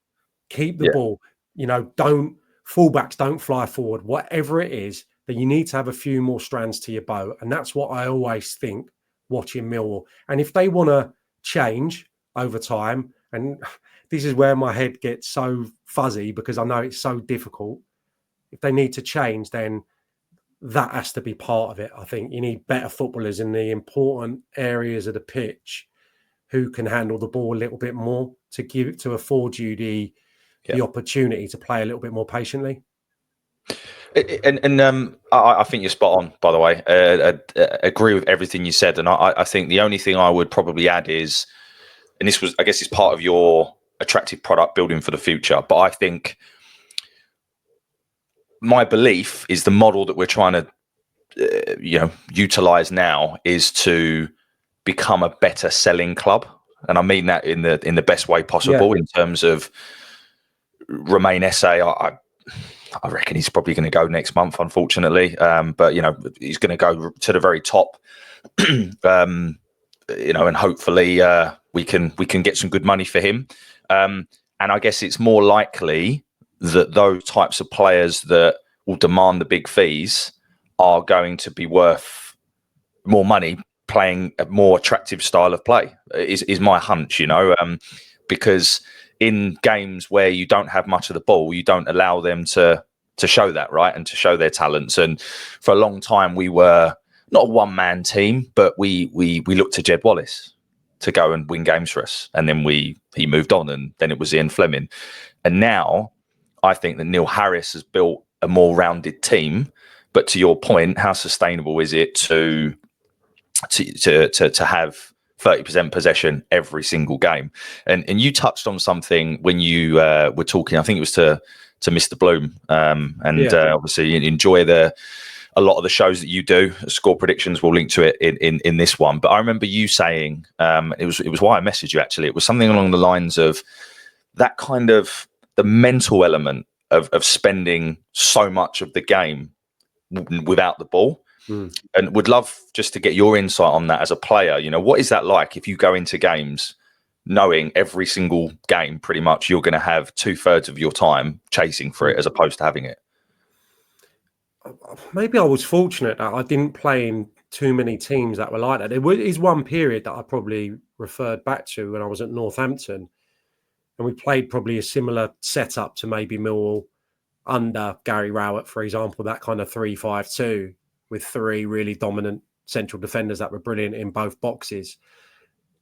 [SPEAKER 3] Keep the ball. Fullbacks don't fly forward. Whatever it is, that you need to have a few more strands to your bow. And that's what I always think watching Millwall. And if they want to change over time, and this is where my head gets so fuzzy because I know it's so difficult. If they need to change, then that has to be part of it. I think you need better footballers in the important areas of the pitch who can handle the ball a little bit more to afford you the opportunity to play a little bit more patiently.
[SPEAKER 2] And I think you're spot on, by the way. Agree with everything you said. And I think the only thing I would probably add is, and this was, I guess, is part of your attractive product building for the future. But I think my belief is the model that we're trying to, utilize now is to become a better selling club. And I mean that in the best way possible in terms of Romain Esse. I reckon he's probably going to go next month, unfortunately. But he's going to go to the very top. And hopefully we can get some good money for him. And I guess it's more likely that those types of players that will demand the big fees are going to be worth more money playing a more attractive style of play is my hunch, because in games where you don't have much of the ball, you don't allow them to show that, right, and to show their talents. And for a long time, we were not a one-man team, but we looked to Jed Wallace to go and win games for us. And then he moved on, and then it was Ian Fleming. And now I think that Neil Harris has built a more rounded team. But to your point, how sustainable is it to have 30% possession every single game? And you touched on something when you were talking, I think it was to Mr. Bloom, obviously you enjoy a lot of the shows that you do. Score predictions, we'll link to it in this one. But I remember you saying, it was why I messaged you actually. It was something along the lines of that kind of the mental element of spending so much of the game without the ball. And would love just to get your insight on that as a player. What is that like if you go into games knowing every single game pretty much you're going to have 2/3 of your time chasing for it as opposed to having it?
[SPEAKER 3] Maybe I was fortunate that I didn't play in too many teams that were like that. There is one period that I probably referred back to when I was at Northampton, and we played probably a similar setup to maybe Millwall under Gary Rowett, for example, that kind of 3-5-2 with three really dominant central defenders that were brilliant in both boxes.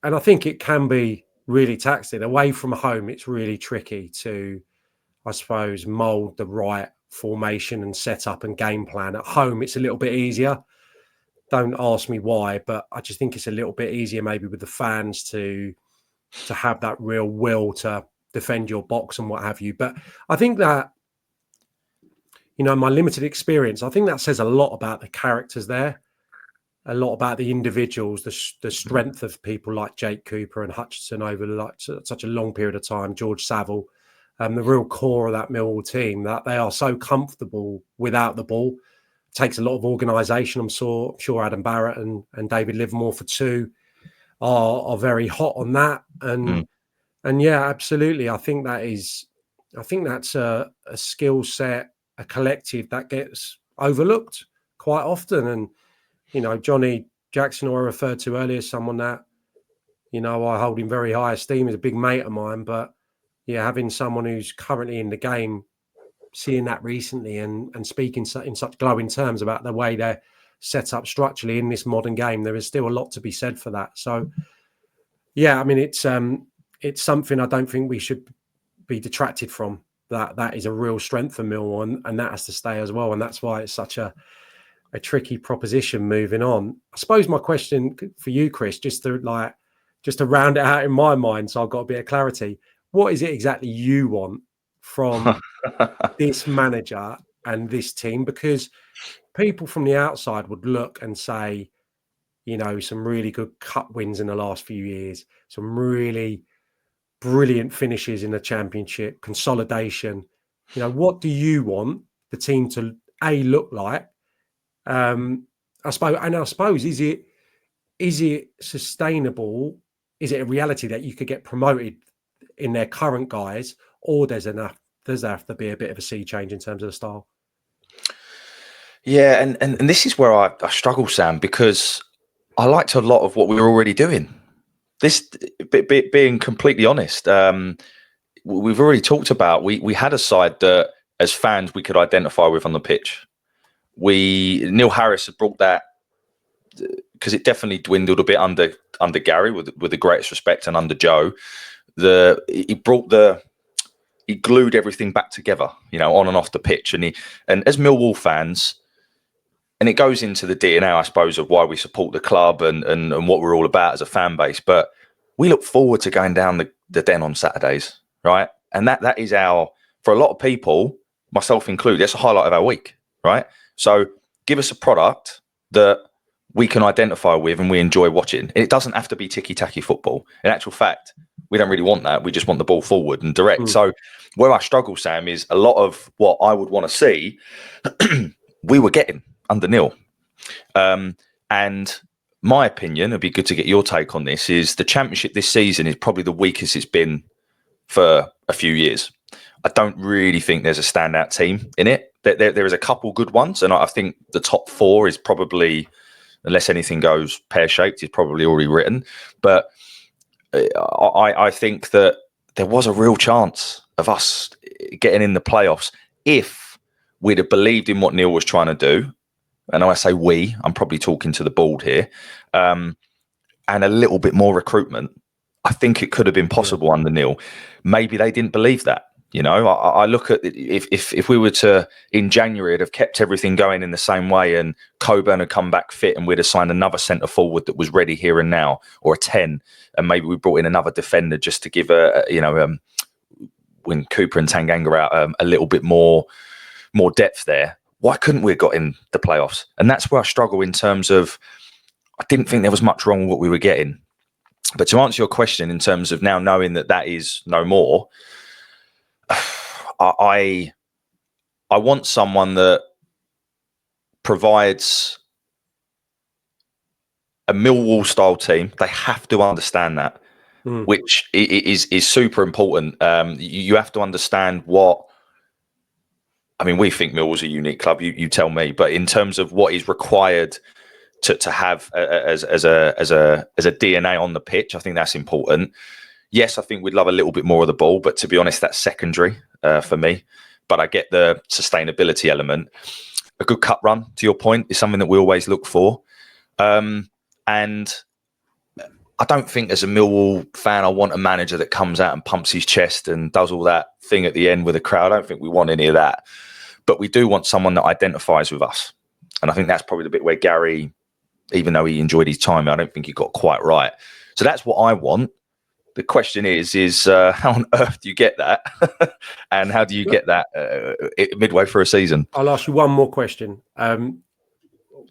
[SPEAKER 3] And I think it can be really taxing. Away from home, it's really tricky to, I suppose, mould the right formation and setup and game plan. At home, it's a little bit easier. Don't ask me why, but I just think it's a little bit easier maybe with the fans to have that real will to defend your box and what have you. But I think that, my limited experience, I think that says a lot about the characters there, a lot about the individuals, the strength of people like Jake Cooper and Hutchinson over such a long period of time, George Saville, the real core of that Millwall team, that they are so comfortable without the ball. It takes a lot of organisation. I'm sure Adam Barrett and David Livermore for two are very hot on that. And yeah, absolutely. I think that's a skill set, a collective that gets overlooked quite often. And Johnny Jackson, who I referred to earlier, someone that I hold in very high esteem, is a big mate of mine. But yeah, having someone who's currently in the game, seeing that recently and speaking in such glowing terms about the way they're set up structurally in this modern game, there is still a lot to be said for that. So yeah, I mean, it's something I don't think we should be detracted from. That is a real strength for Millwall, and that has to stay as well. And that's why it's such a tricky proposition moving on. I suppose my question for you, Chris, just to round it out in my mind, so I've got a bit of clarity. What is it exactly you want from this manager and this team? Because people from the outside would look and say, some really good cup wins in the last few years, some really brilliant finishes in the Championship, consolidation. What do you want the team to look like? I suppose, is it is it sustainable? Is it a reality that you could get promoted in their current guys, or does there have to be a bit of a sea change in terms of the style?
[SPEAKER 2] Yeah, and this is where I struggle, Sam, because I liked a lot of what we were already doing. This, being completely honest, we've already talked about, we had a side that as fans we could identify with on the pitch. Neil Harris had brought that, because it definitely dwindled a bit under Gary, with the greatest respect, and under Joe. He glued everything back together, on and off the pitch. And as Millwall fans, and it goes into the DNA, I suppose, of why we support the club and what we're all about as a fan base. But we look forward to going down the Den on Saturdays, right? And that is for a lot of people, myself included, that's a highlight of our week, right? So give us a product that we can identify with and we enjoy watching. And it doesn't have to be ticky-tacky football. In actual fact, we don't really want that. We just want the ball forward and direct. So where I struggle, Sam, is a lot of what I would want to see, we were getting under Neil. And my opinion, it'd be good to get your take on this, is the Championship this season is probably the weakest it's been for a few years. I don't really think there's a standout team in it. There is a couple good ones, and I think the top four is probably, unless anything goes pear-shaped, is probably already written. But I think that there was a real chance of us getting in the playoffs if we'd have believed in what Neil was trying to do. And when I say we, I'm probably talking to the board here, and a little bit more recruitment. I think it could have been possible under Neil. Maybe they didn't believe that. I look at if we were to, in January, have kept everything going in the same way, and Coburn had come back fit, and we'd have signed another centre forward that was ready here and now, or a 10, and maybe we brought in another defender just to give when Cooper and Tanganga are out, a little bit more depth there. Why couldn't we have got in the playoffs? And that's where I struggle in terms of, I didn't think there was much wrong with what we were getting. But to answer your question, in terms of now knowing that is no more, I want someone that provides a Millwall style team. They have to understand that, which is super important. You have to understand what. I mean, we think Millwall's a unique club. You tell me, but in terms of what is required to have as a DNA on the pitch, I think that's important. Yes, I think we'd love a little bit more of the ball, but to be honest, that's secondary for me. But I get the sustainability element. A good cut run, to your point, is something that we always look for. And I don't think, as a Millwall fan, I want a manager that comes out and pumps his chest and does all that thing at the end with the crowd. I don't think we want any of that. But we do want someone that identifies with us. And I think that's probably the bit where Gary, even though he enjoyed his time, I don't think he got quite right. So that's what I want. The question is how on earth do you get that? And how do you get that midway through a season?
[SPEAKER 3] I'll ask you one more question.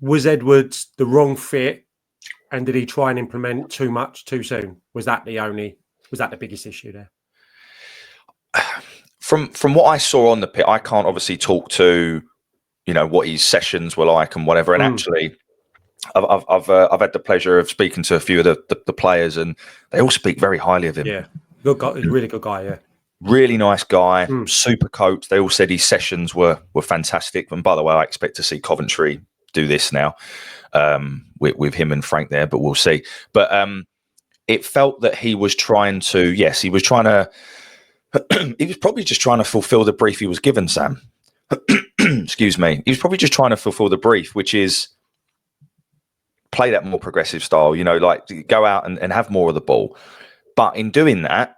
[SPEAKER 3] Was Edwards the wrong fit? And did he try and implement too much too soon? Was that the biggest issue there?
[SPEAKER 2] From what I saw on the pitch, I can't obviously talk to, what his sessions were like and whatever. And actually, I've had the pleasure of speaking to a few of the players, and they all speak very highly of him.
[SPEAKER 3] Yeah, good guy, really good guy. Yeah,
[SPEAKER 2] really nice guy, super coach. They all said his sessions were fantastic. And by the way, I expect to see Coventry do this now with him and Frank there, but we'll see. But it felt that he was trying to. Yes, he was trying to. He was probably just trying to fulfill the brief he was given, Sam. Excuse me. He was probably just trying to fulfill the brief, which is play that more progressive style, like go out and have more of the ball. But in doing that,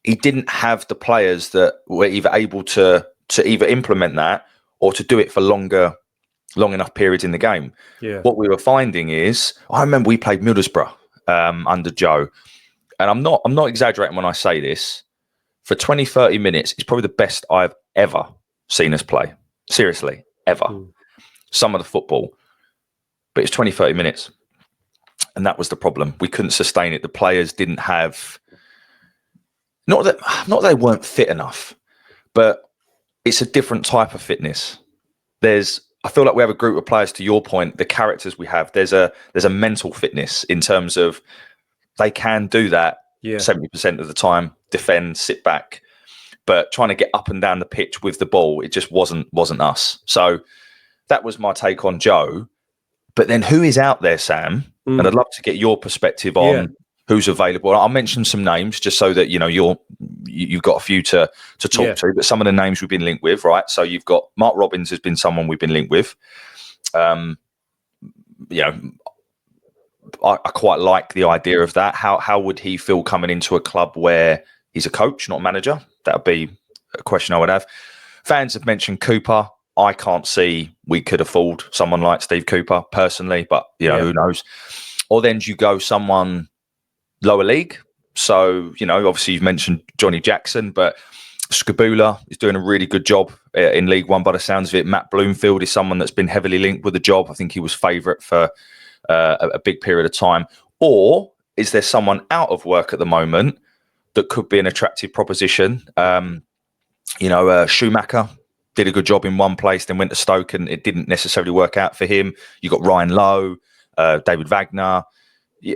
[SPEAKER 2] he didn't have the players that were either able to either implement that or to do it for long enough periods in the game.
[SPEAKER 3] Yeah.
[SPEAKER 2] What we were finding is, I remember we played Middlesbrough under Joe, and I'm not exaggerating when I say this. For 20, 30 minutes, it's probably the best I've ever seen us play. Seriously, ever. Some of the football. But it's 20, 30 minutes. And that was the problem. We couldn't sustain it. The players didn't have... Not that they weren't fit enough, but it's a different type of fitness. There's I feel like we have a group of players, to your point, the characters we have, there's a mental fitness in terms of they can do that 70% of the time, defend, sit back, but trying to get up and down the pitch with the ball, it just wasn't us. So that was my take on Joe. But then who is out there, Sam? And I'd love to get your perspective on who's available. I'll mention some names just so that you've got a few to talk to. But some of the names we've been linked with, right? So you've got Mark Robins has been someone we've been linked with. I quite like the idea of that. How would he feel coming into a club where he's a coach, not a manager? That would be a question I would have. Fans have mentioned Cooper. I can't see we could afford someone like Steve Cooper personally, but who knows? Or then do you go someone lower league? So, obviously you've mentioned Johnny Jackson, but Skabula is doing a really good job in League One by the sounds of it. Matt Bloomfield is someone that's been heavily linked with the job. I think he was favourite for a big period of time. Or is there someone out of work at the moment that could be an attractive proposition? Schumacher did a good job in one place, then went to Stoke and it didn't necessarily work out for him. You got Ryan Lowe, David Wagner. Yeah,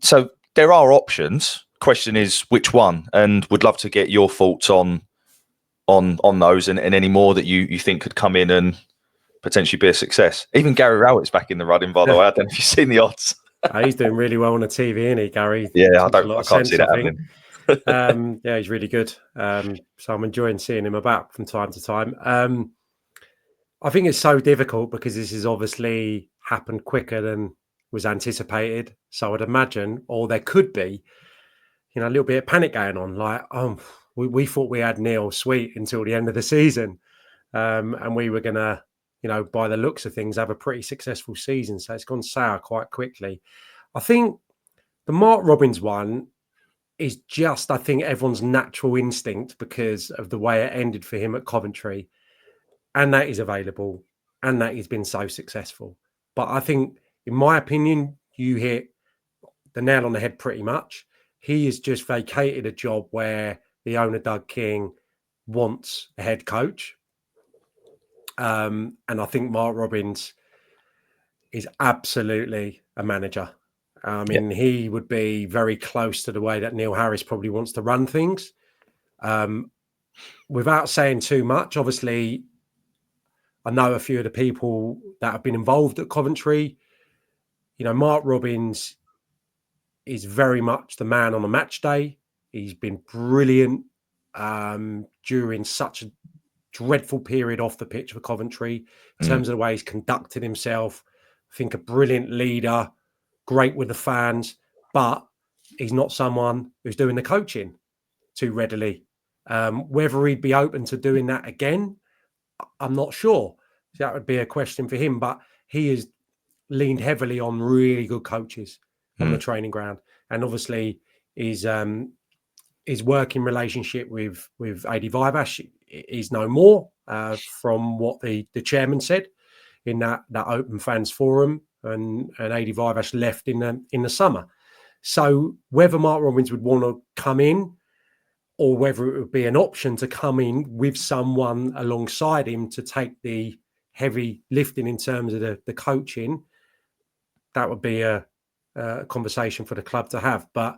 [SPEAKER 2] so there are options. Question is which one? And would love to get your thoughts on those and any more that you think could come in and potentially be a success. Even Gary Rowett's back in the running, by the way. I don't know if you've seen the odds.
[SPEAKER 3] He's doing really well on the TV, isn't he, Gary?
[SPEAKER 2] Yeah, I can't see that happening.
[SPEAKER 3] He's really good. So I'm enjoying seeing him about from time to time. I think it's so difficult because this has obviously happened quicker than was anticipated. So I'd imagine, or there could be, a little bit of panic going on. Like, we thought we had Neil Sweet until the end of the season. And we were going to, by the looks of things, have a pretty successful season. So it's gone sour quite quickly. I think the Mark Robins one is just, I think, everyone's natural instinct because of the way it ended for him at Coventry. And that is available. And that he's been so successful. But I think, in my opinion, you hit the nail on the head pretty much. He has just vacated a job where the owner, Doug King, wants a head coach. And I think Mark Robins is absolutely a manager. He would be very close to the way that Neil Harris probably wants to run things. Without saying too much, obviously, I know a few of the people that have been involved at Coventry. Mark Robins is very much the man on a match day. He's been brilliant during such a dreadful period off the pitch for Coventry in terms of the way he's conducted himself. I think a brilliant leader, great with the fans, but he's not someone who's doing the coaching too readily. Whether he'd be open to doing that again, I'm not sure. That would be a question for him, but he has leaned heavily on really good coaches on the training ground. And obviously his working relationship with Adi Vivash is no more from what the chairman said in that open fans forum, and Adi Vivash left in the summer. So whether Mark Robins would want to come in or whether it would be an option to come in with someone alongside him to take the heavy lifting in terms of the coaching, that would be a conversation for the club to have. But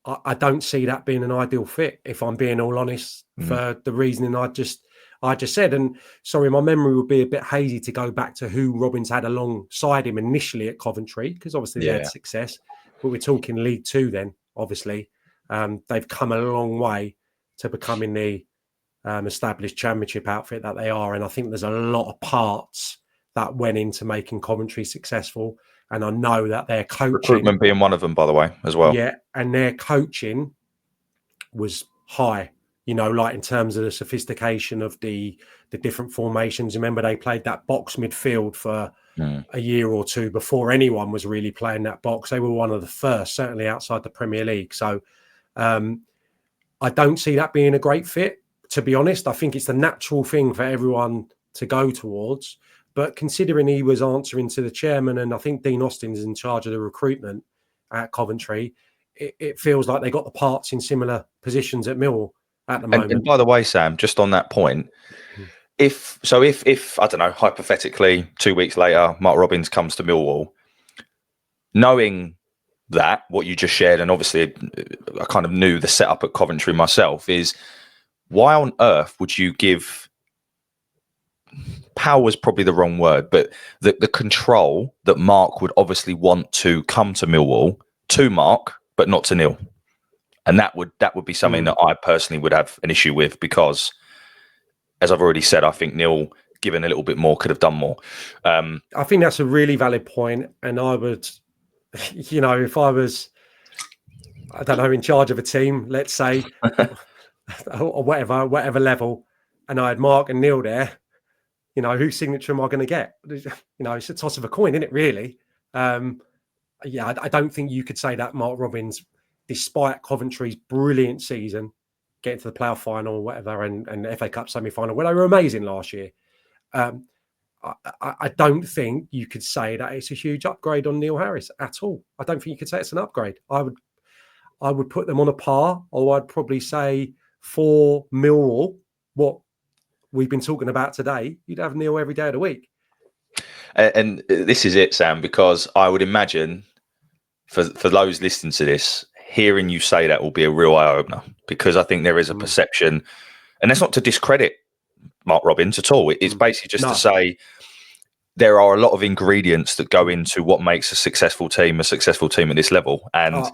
[SPEAKER 3] I don't see that being an ideal fit, if I'm being all honest, for the reasoning I just said. And sorry, my memory would be a bit hazy to go back to who Robins had alongside him initially at Coventry, because obviously they had success. But we're talking League Two then, obviously. They've come a long way to becoming the established championship outfit that they are. And I think there's a lot of parts that went into making Coventry successful. And I know that their coaching...
[SPEAKER 2] Recruitment being one of them, by the way, as well.
[SPEAKER 3] Yeah, and their coaching was high, like in terms of the sophistication of the different formations. Remember, they played that box midfield for a year or two before anyone was really playing that box. They were one of the first, certainly outside the Premier League. So I don't see that being a great fit, to be honest. I think it's the natural thing for everyone to go towards. But considering he was answering to the chairman, and I think Dean Austin is in charge of the recruitment at Coventry, it feels like they got the parts in similar positions at Millwall at the moment.
[SPEAKER 2] And by the way, Sam, just on that point, if I don't know, hypothetically, 2 weeks later, Mark Robins comes to Millwall, knowing that what you just shared, and obviously I kind of knew the setup at Coventry myself, is why on earth would you give power is probably the wrong word, but the control that Mark would obviously want to come to Millwall to Mark, but not to Neil. And that would be something that I personally would have an issue with, because as I've already said, I think Neil, given a little bit more, could have done more.
[SPEAKER 3] I think that's a really valid point. And I would, if I was, I don't know, in charge of a team, let's say, or whatever level, and I had Mark and Neil there, whose signature am I going to get? It's a toss of a coin, isn't it, really? I don't think you could say that Mark Robins, despite Coventry's brilliant season, getting to the playoff final or whatever, and FA Cup semi-final, well, they were amazing last year. I don't think you could say that it's a huge upgrade on Neil Harris at all. I don't think you could say it's an upgrade. I would put them on a par, or I'd probably say for Millwall, what we've been talking about today, you'd have Neil every day of the week.
[SPEAKER 2] And this is it, Sam, because I would imagine for those listening to this, hearing you say that will be a real eye-opener, because I think there is a perception, and that's not to discredit Mark Robins at all. It's basically just to say there are a lot of ingredients that go into what makes a successful team at this level, and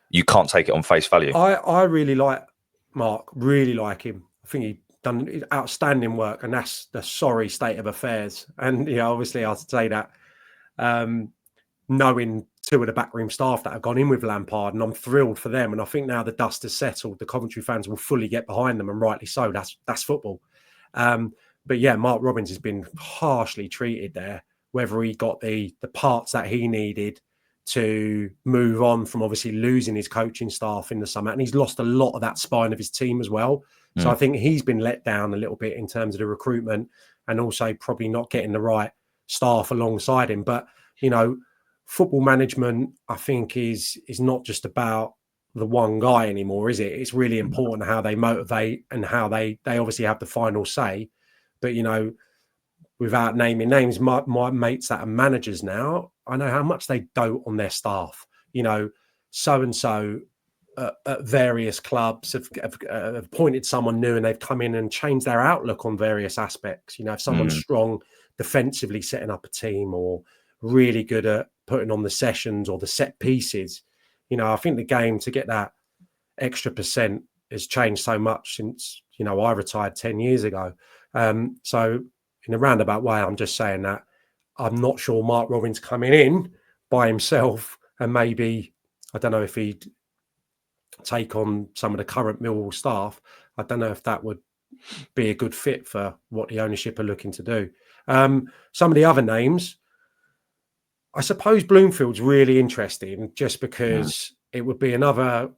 [SPEAKER 2] you can't take it on face value.
[SPEAKER 3] I really like Mark, really like him. I think he done outstanding work, and that's the sorry state of affairs. And obviously I'll say that knowing two of the backroom staff that have gone in with Lampard, and I'm thrilled for them. And I think now the dust has settled, the Coventry fans will fully get behind them, and rightly so. That's football. But yeah, Mark Robins has been harshly treated there, whether he got the parts that he needed to move on from obviously losing his coaching staff in the summer. And he's lost a lot of that spine of his team as well. So I think he's been let down a little bit in terms of the recruitment, and also probably not getting the right staff alongside him. But, football management, I think, is not just about the one guy anymore, is it? It's really important how they motivate and how they obviously have the final say. But, without naming names, my mates that are managers now, I know how much they dote on their staff. So-and-so at various clubs have appointed someone new, and they've come in and changed their outlook on various aspects. If someone's strong defensively setting up a team, or really good at putting on the sessions or the set pieces, I think the game, to get that extra percent, has changed so much since, I retired 10 years ago. So in a roundabout way, I'm just saying that I'm not sure Mark Robins coming in by himself, and maybe, I don't know if he'd take on some of the current Millwall staff. I don't know if that would be a good fit for what the ownership are looking to do. Some of the other names, I suppose Bloomfield's really interesting, just because it would be a rather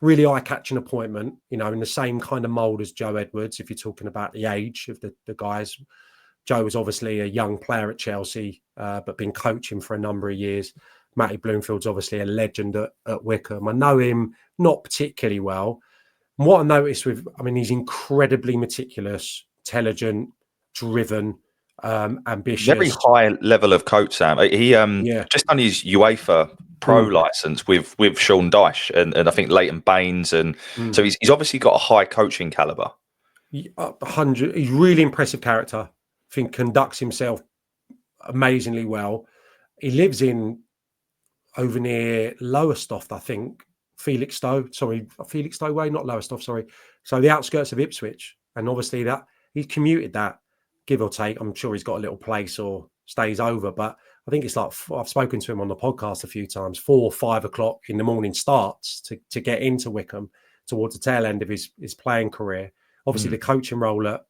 [SPEAKER 3] really eye-catching appointment, in the same kind of mould as Joe Edwards, if you're talking about the age of the guys. Joe was obviously a young player at Chelsea, but been coaching for a number of years. Matty Bloomfield's obviously a legend at Wickham. I know him not particularly well. And what I noticed he's incredibly meticulous, intelligent, driven, ambitious.
[SPEAKER 2] Very high level of coach, Sam. He just done his UEFA Pro license with Sean Dyche and I think Leighton Baines, and so he's obviously got a high coaching caliber.
[SPEAKER 3] 100. He's really impressive character. I think conducts himself amazingly well. He lives in over near Lowestoft, I think. Felixstowe Way, not Lowestoft, sorry. So the outskirts of Ipswich, and obviously that he's commuted that, give or take. I'm sure he's got a little place or stays over, but I think it's like, I've spoken to him on the podcast a few times, 4 or 5 o'clock in the morning starts to get into Wickham towards the tail end of his playing career. Obviously the coaching role at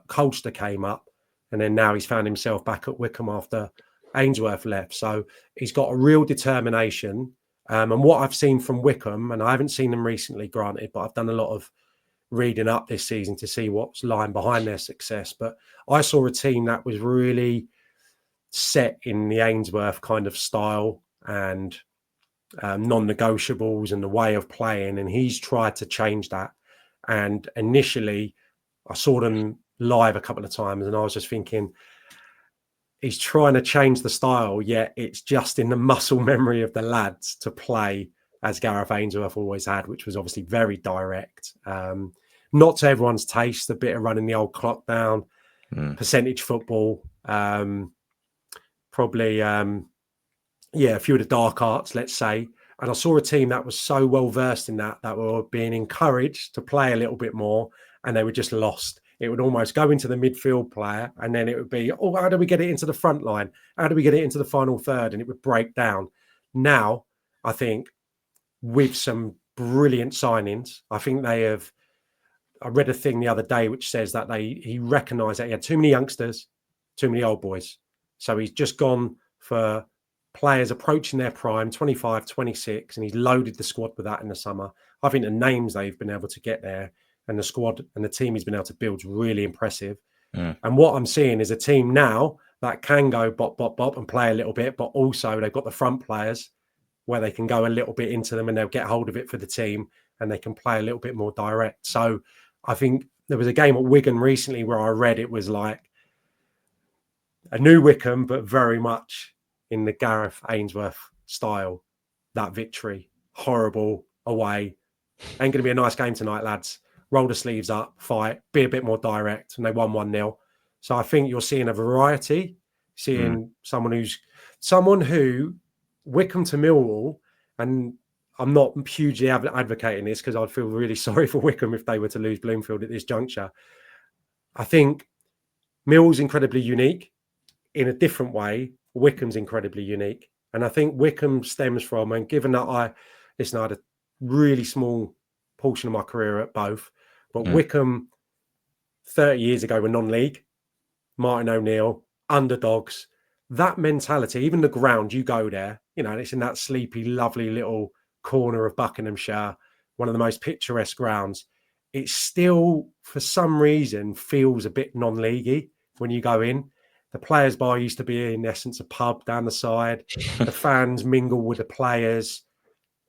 [SPEAKER 3] Colchester came up, and then now he's found himself back at Wickham after Ainsworth left. So he's got a real determination. And what I've seen from Wickham, and I haven't seen them recently, granted, but I've done a lot of reading up this season to see what's lying behind their success. But I saw a team that was really set in the Ainsworth kind of style and non-negotiables and the way of playing. And he's tried to change that. And initially, I saw them live a couple of times, and I was just thinking, he's trying to change the style, yet it's just in the muscle memory of the lads to play as Gareth Ainsworth always had, which was obviously very direct. Not to everyone's taste, a bit of running the old clock down, percentage football, probably, a few of the dark arts, let's say. And I saw a team that was so well versed in that were being encouraged to play a little bit more, and they were just lost. It would almost go into the midfield player, and then it would be, how do we get it into the front line? How do we get it into the final third? And it would break down. Now, I think with some brilliant signings, I think they have. I read a thing the other day which says that he recognised that he had too many youngsters, too many old boys. So he's just gone for players approaching their prime, 25, 26, and he's loaded the squad with that in the summer. I think the names they've been able to get there and the squad and the team he's been able to build is really impressive. And what I'm seeing is a team now that can go bop, bop, bop and play a little bit, but also they've got the front players where they can go a little bit into them and they'll get hold of it for the team and they can play a little bit more direct. So I think there was a game at Wigan recently where I read it was like a new Wickham, but very much in the Gareth Ainsworth style. That victory, horrible away. Ain't going to be a nice game tonight, lads. Roll the sleeves up, fight, be a bit more direct. And they won 1-0. So I think you're seeing a variety, seeing someone who Wickham to Millwall, and I'm not hugely advocating this because I'd feel really sorry for Wickham if they were to lose Bloomfield at this juncture. I think Mill's incredibly unique in a different way. Wickham's incredibly unique. And I think Wickham stems from, and given that I had a really small portion of my career at both, but Wickham 30 years ago were non-league, Martin O'Neill, underdogs, that mentality, even the ground, you go there, it's in that sleepy, lovely little corner of Buckinghamshire, one of the most picturesque grounds. It still, for some reason, feels a bit non-leaguey when you go in. The players' bar used to be, in essence, a pub down the side. The fans mingle with the players.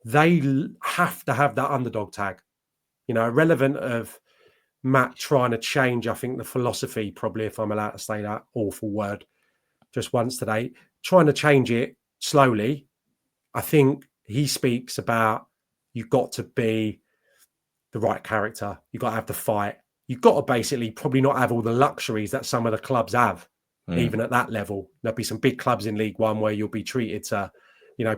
[SPEAKER 3] They have to have that underdog tag. Irrelevant of Matt trying to change, I think, the philosophy, probably, if I'm allowed to say that awful word just once today, trying to change it slowly. I think he speaks about you've got to be the right character. You've got to have the fight. You've got to basically probably not have all the luxuries that some of the clubs have, even at that level. There'll be some big clubs in League One where you'll be treated to,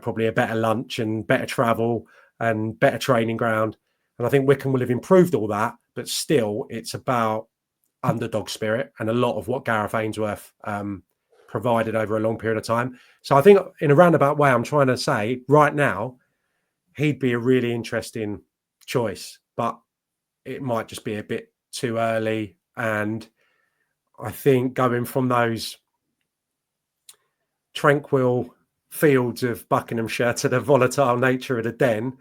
[SPEAKER 3] probably a better lunch and better travel and better training ground. And I think Wickham will have improved all that, but still it's about underdog spirit and a lot of what Gareth Ainsworth provided over a long period of time. So I think in a roundabout way, I'm trying to say right now, he'd be a really interesting choice, but it might just be a bit too early. And I think going from those tranquil fields of Buckinghamshire to the volatile nature of the Den,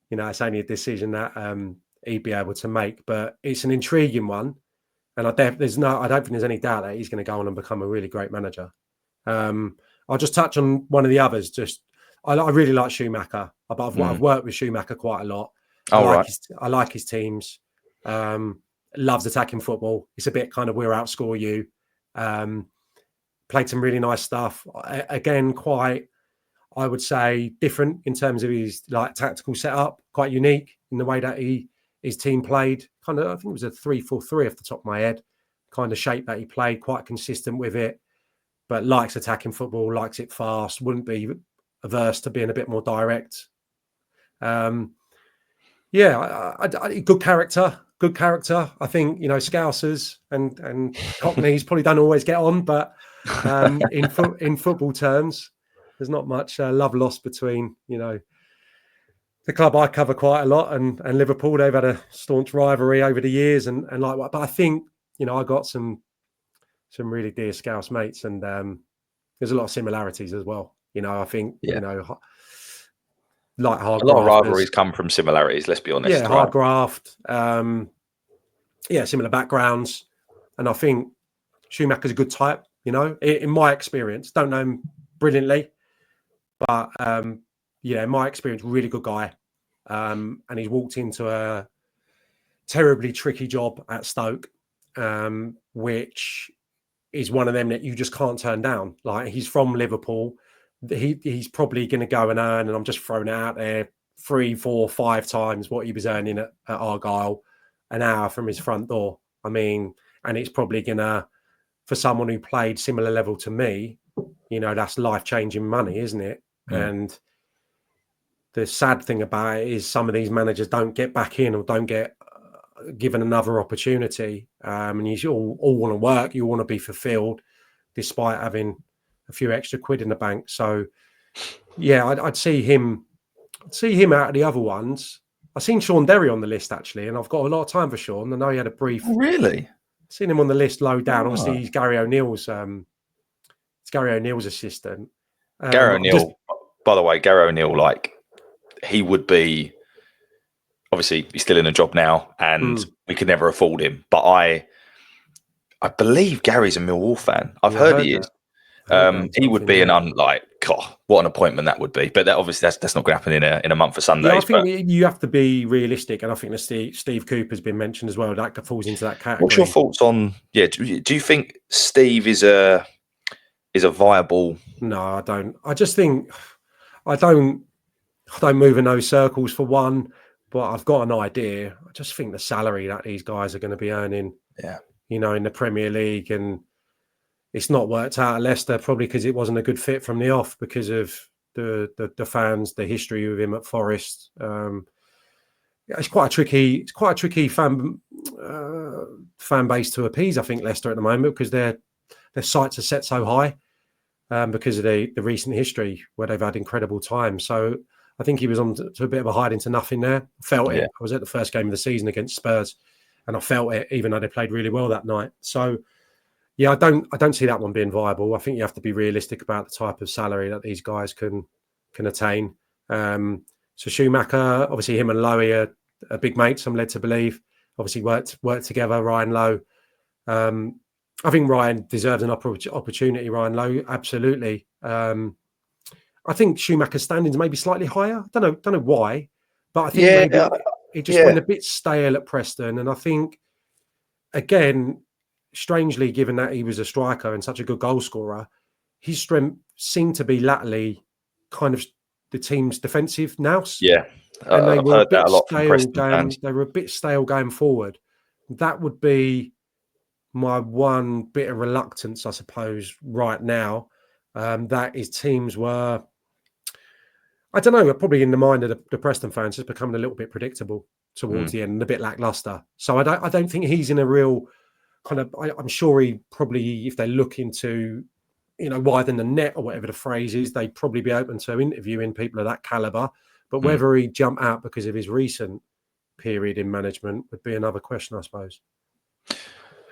[SPEAKER 3] it's only a decision that he'd be able to make, but it's an intriguing one. And I don't think there's any doubt that he's going to go on and become a really great manager. I'll just touch on one of the others. I really like Schumacher. I've worked with Schumacher quite a lot. I like his teams. Loves attacking football. It's a bit kind of we'll outscore you. Played some really nice stuff. Again, quite, I would say, different in terms of his tactical setup. Quite unique in the way that his team played. Kind of, I think it was a 3-4-3 off the top of my head. Kind of shape that he played. Quite consistent with it. But likes attacking football. Likes it fast. Wouldn't be averse to being a bit more direct. Good character. Good character. I think, Scousers and Cockneys probably don't always get on, but in football terms, there's not much love lost between, the club I cover quite a lot and Liverpool. They've had a staunch rivalry over the years and like what. But I think, I got some really dear Scouse mates and there's a lot of similarities as well. I think, like hard.
[SPEAKER 2] A lot of rivalries come from similarities, let's be honest.
[SPEAKER 3] Yeah, hard graft. Similar backgrounds. And I think Schumacher's a good type, in my experience. Don't know him brilliantly, but in my experience, really good guy. And he's walked into a terribly tricky job at Stoke which is one of them that you just can't turn down. Like, he's from Liverpool. He's probably going to go and earn, and I'm just throwing it out there, 3, 4, 5 times what he was earning at Argyle an hour from his front door. I mean, and it's probably going to, for someone who played similar level to me, that's life-changing money, isn't it?
[SPEAKER 2] Yeah.
[SPEAKER 3] And the sad thing about it is some of these managers don't get back in or don't get given another opportunity. And you all want to work, you want to be fulfilled, despite having a few extra quid in the bank. So, yeah, I'd see him out of the other ones. I've seen Sean Derry on the list, actually, and I've got a lot of time for Sean. I know he had a brief...
[SPEAKER 2] Oh, really?
[SPEAKER 3] Seen him on the list low down.
[SPEAKER 2] Oh.
[SPEAKER 3] Obviously, he's Gary O'Neill's assistant.
[SPEAKER 2] Gary O'Neill, by the way, Gary O'Neill, he would be... Obviously, he's still in a job now, and we could never afford him. But I believe Gary's a Millwall fan. I've heard he is. He would be God, what an appointment that would be. But that obviously that's not going to happen in a month for Sundays.
[SPEAKER 3] Yeah, I think you have to be realistic, and I think that Steve Cooper's been mentioned as well. That falls into that category.
[SPEAKER 2] What's your thoughts on? Yeah, do you think Steve is a viable?
[SPEAKER 3] No, I don't. I just think I don't move in those circles for one. But I've got an idea. I just think the salary that these guys are going to be earning, in the Premier League, and it's not worked out at Leicester, probably because it wasn't a good fit from the off because of the fans, the history with him at Forest. It's quite a tricky fan base to appease, I think, Leicester at the moment, because their sights are set so high because of the recent history where they've had incredible times. So I think he was on to a bit of a hiding to nothing there. Felt it. I was at the first game of the season against Spurs, and I felt it, even though they played really well that night. So, yeah, I don't see that one being viable. I think you have to be realistic about the type of salary that these guys can attain. So Schumacher, obviously, him and Lowy are big mates, I'm led to believe. Obviously, worked together. Ryan Lowe. I think Ryan deserves an opportunity. Ryan Lowe, absolutely. I think Schumacher's standings may be slightly higher. Don't know why, but I think maybe it just went a bit stale at Preston. And I think, again, strangely, given that he was a striker and such a good goal scorer, his strength seemed to be latterly kind of the team's defensive nous.
[SPEAKER 2] Yeah,
[SPEAKER 3] and they were
[SPEAKER 2] heard that a lot from Preston fans.
[SPEAKER 3] They were a bit stale going forward. That would be my one bit of reluctance, I suppose, right now. That his teams were, I don't know, probably in the mind of the Preston fans, has become a little bit predictable towards the end and a bit lackluster. So I don't think he's in a real kind of, I'm sure he probably, if they look into, widen the net or whatever the phrase is, they'd probably be open to interviewing people of that caliber. But whether he jump out because of his recent period in management would be another question, I suppose.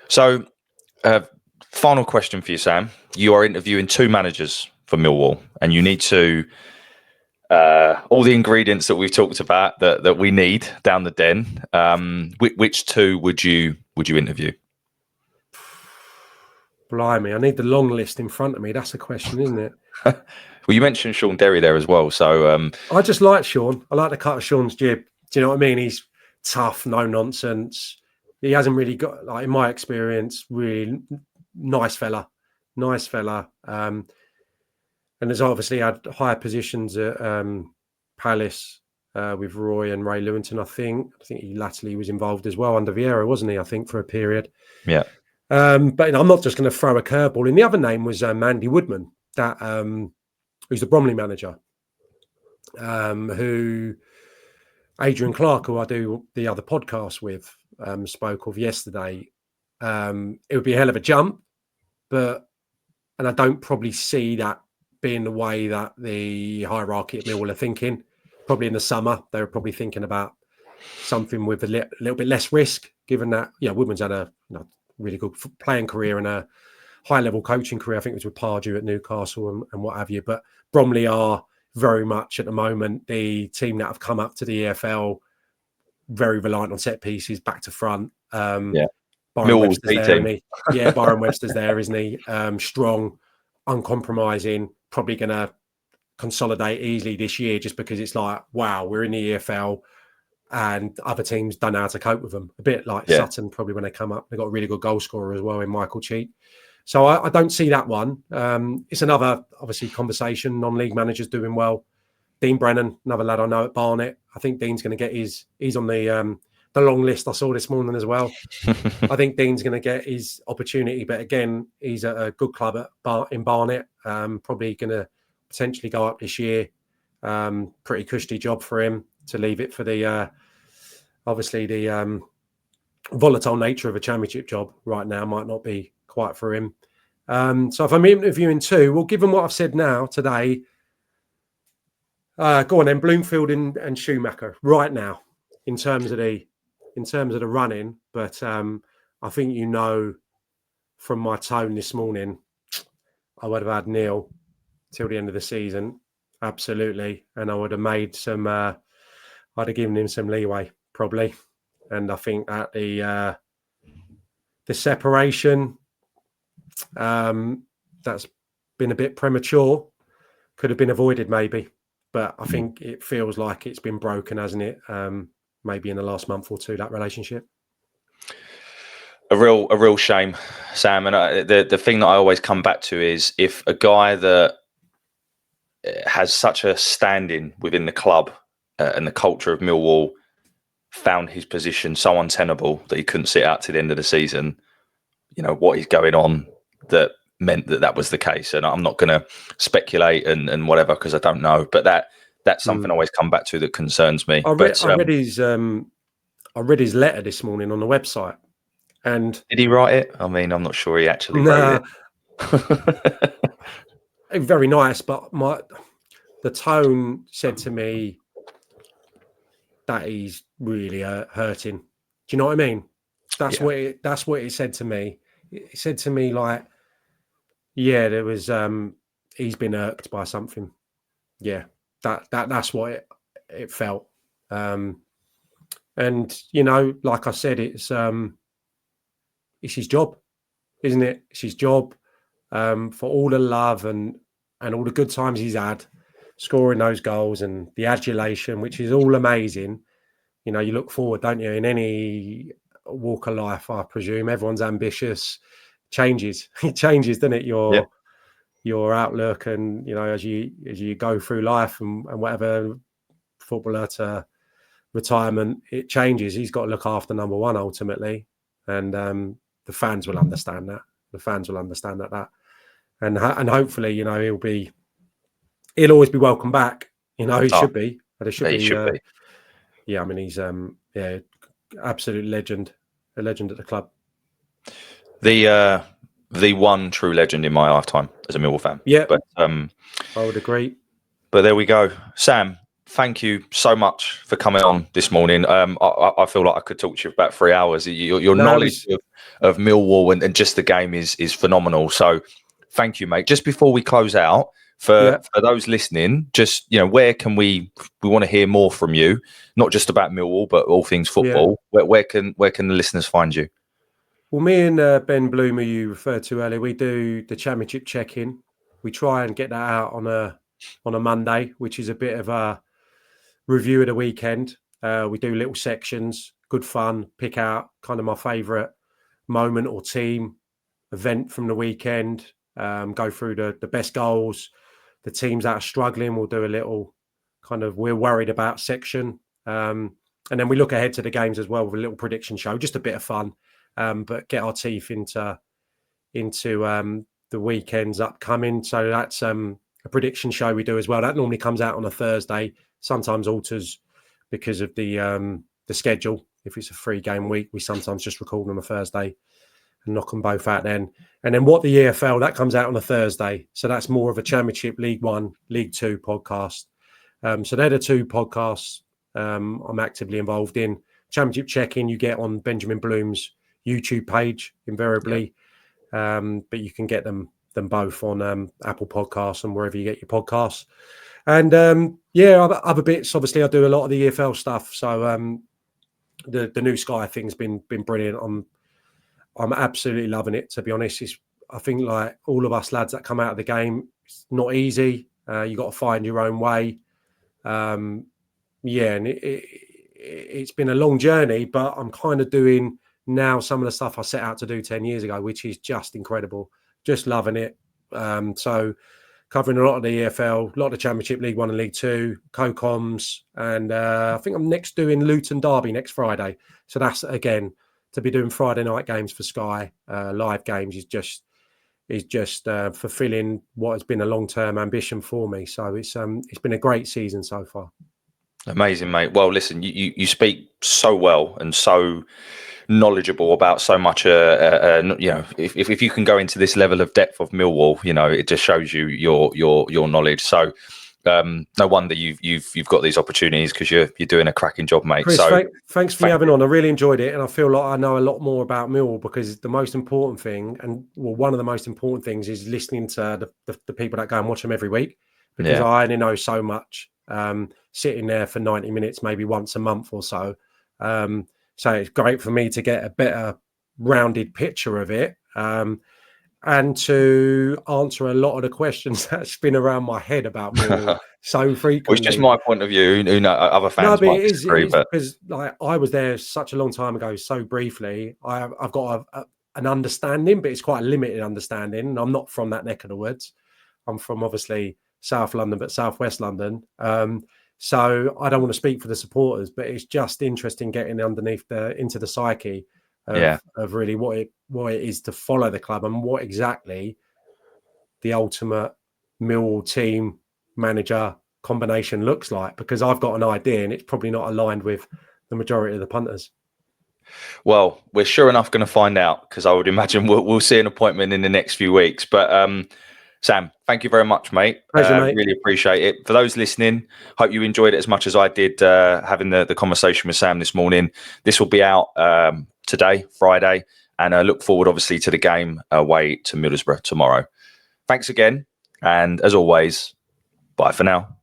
[SPEAKER 2] So, final question for you, Sam. You are interviewing 2 managers for Millwall, and you need to all the ingredients that we've talked about that we need down the den. Which 2 would you interview?
[SPEAKER 3] Blimey, I need the long list in front of me. That's the question, isn't it?
[SPEAKER 2] Well, you mentioned Sean Derry there as well. So
[SPEAKER 3] I just like Sean. I like the cut of Sean's jib. Do you know what I mean? He's tough, no nonsense. He hasn't really got, like, in my experience, really nice fella. And has obviously had higher positions at Palace with Roy and Ray Lewington, I think. I think he latterly was involved as well under Vieira, wasn't he? I think for a period.
[SPEAKER 2] Yeah.
[SPEAKER 3] But I'm not just going to throw a curveball in. The other name was Andy Woodman, that who's the Bromley manager, who Adrian Clark, who I do the other podcast with, spoke of yesterday. It would be a hell of a jump, and I don't probably see that being the way that the hierarchy at Millwall are thinking. Probably in the summer, they were probably thinking about something with a little bit less risk, given that Woodman's had a really good playing career and a high-level coaching career. I think it was with Pardew at Newcastle and what have you. But Bromley are very much at the moment the team that have come up to the EFL, very reliant on set pieces, back to front. Byron Webster's there, isn't he? Yeah, Byron Webster's there, isn't he? Strong, uncompromising, probably going to consolidate easily this year just because it's like, wow, we're in the EFL. and other teams don't know how to cope with them. A bit like Sutton probably when they come up. They've got a really good goal scorer as well in Michael Cheek. So I don't see that one. It's another, obviously, conversation. Non-league managers doing well. Dean Brennan, another lad I know at Barnet. I think Dean's going to get he's on the long list I saw this morning as well. I think Dean's going to get his opportunity. But again, he's at a good club in Barnet. Probably going to potentially go up this year. Pretty cushy job for him to leave it for the, obviously, the volatile nature of a championship job right now might not be quite for him. So if I'm interviewing two, well, given what I've said now today, go on then, Bloomfield and Schumacher right now in terms of the running. But I think from my tone this morning, I would have had Neil till the end of the season, absolutely, and I would have made some. I'd have given him some leeway probably, and I think that the separation that's been a bit premature could have been avoided maybe. But I think it feels like it's been broken, hasn't it? Maybe in the last month or two, that relationship.
[SPEAKER 2] A real shame, Sam. And the thing that I always come back to is if a guy that has such a standing within the club and the culture of Millwall found his position so untenable that he couldn't sit out to the end of the season, what is going on that meant that was the case. And I'm not going to speculate and whatever because I don't know, but that's something I always come back to that concerns me.
[SPEAKER 3] I read his letter this morning on the website. And
[SPEAKER 2] did he write it? I mean, I'm not sure he actually wrote it.
[SPEAKER 3] Very nice, but the tone said to me that he's really hurting. Do you know what I mean? That's what it said to me. It said to me like, yeah, there was he's been irked by something. Yeah, that's what it felt. And like I said, it's his job, isn't it? It's his job. For all the love and all the good times he's had, scoring those goals and the adulation, which is all amazing. You look forward, don't you? In any walk of life, I presume everyone's ambitious. It changes, doesn't it? Your outlook, and as you go through life and whatever, footballer to retirement, it changes. He's got to look after number one ultimately, and the fans will understand that. The fans will understand that, and hopefully, he'll always be welcome back. He should be. But he should be. Yeah, I mean, he's absolute legend, a legend at the club.
[SPEAKER 2] The one true legend in my lifetime as a Millwall fan.
[SPEAKER 3] Yeah,
[SPEAKER 2] but
[SPEAKER 3] I would agree.
[SPEAKER 2] But there we go, Sam. Thank you so much for coming on this morning. I feel like I could talk to you for about 3 hours. Your knowledge of Millwall and just the game is phenomenal. So thank you, mate. Just before we close out, for those listening, just where can we want to hear more from you? Not just about Millwall, but all things football. Yeah. Where can the listeners find you?
[SPEAKER 3] Well, me and Ben Bloom, who you referred to earlier, we do the championship check-in. We try and get that out on a Monday, which is a bit of a review of the weekend. We do little sections, good fun, pick out kind of my favourite moment or team event from the weekend, go through the best goals, the teams that are struggling. We'll do a little kind of we're worried about section. And then we look ahead to the games as well with a little prediction show, just a bit of fun, but get our teeth into the weekends upcoming. So that's a prediction show we do as well. That normally comes out on a Thursday, sometimes alters because of the schedule. If it's a 3-game week, we sometimes just record on a Thursday and knock them both out then. And then What the EFL, that comes out on a Thursday. So that's more of a Championship League 1, League 2 podcast. So they're the two podcasts I'm actively involved in. Championship Check-In you get on Benjamin Bloom's YouTube page invariably. But you can get them both on Apple Podcasts and wherever you get your podcasts. And other bits. Obviously, I do a lot of the EFL stuff. So the new Sky thing's been brilliant. I'm absolutely loving it. To be honest, I think like all of us lads that come out of the game, it's not easy. You got to find your own way. And it's been a long journey, but I'm kind of doing now some of the stuff I set out to do 10 years ago, which is just incredible. Just loving it. So covering a lot of the EFL, a lot of the Championship, League One and League Two, co-coms, and I think I'm next doing Luton Derby next Friday. So that's, again, to be doing Friday night games for Sky, live games is just fulfilling what has been a long-term ambition for me. So it's been a great season so far.
[SPEAKER 2] Amazing, mate. Well, listen, you speak so well and so knowledgeable about so much. If you can go into this level of depth of Millwall, it just shows you your knowledge. So no wonder you've got these opportunities, because you're doing a cracking job, mate.
[SPEAKER 3] Chris,
[SPEAKER 2] so
[SPEAKER 3] thanks for having on. I really enjoyed it, and I feel like I know a lot more about Millwall, because the most important thing, one of the most important things, is listening to the people that go and watch them every week, because I only know so much. Sitting there for 90 minutes, maybe once a month or so. So it's great for me to get a better rounded picture of it, and to answer a lot of the questions that spin around my head about Millwall so frequently.
[SPEAKER 2] Well, it's just my point of view. Who know, other fans might disagree, but
[SPEAKER 3] because I was there such a long time ago, so briefly. I've got an understanding, but it's quite a limited understanding. I'm not from that neck of the woods. I'm from, obviously, South London, but Southwest London. So I don't want to speak for the supporters, but it's just interesting getting into the psyche of really what it is to follow the club, and what exactly the ultimate Millwall team manager combination looks like, because I've got an idea and it's probably not aligned with the majority of the punters.
[SPEAKER 2] Well, we're sure enough going to find out, because I would imagine we'll see an appointment in the next few weeks. But Sam, thank you very much, mate.
[SPEAKER 3] Pleasure, mate.
[SPEAKER 2] Really appreciate it. For those listening, hope you enjoyed it as much as I did having the conversation with Sam this morning. This will be out today, Friday, and I look forward, obviously, to the game away to Middlesbrough tomorrow. Thanks again, and as always, bye for now.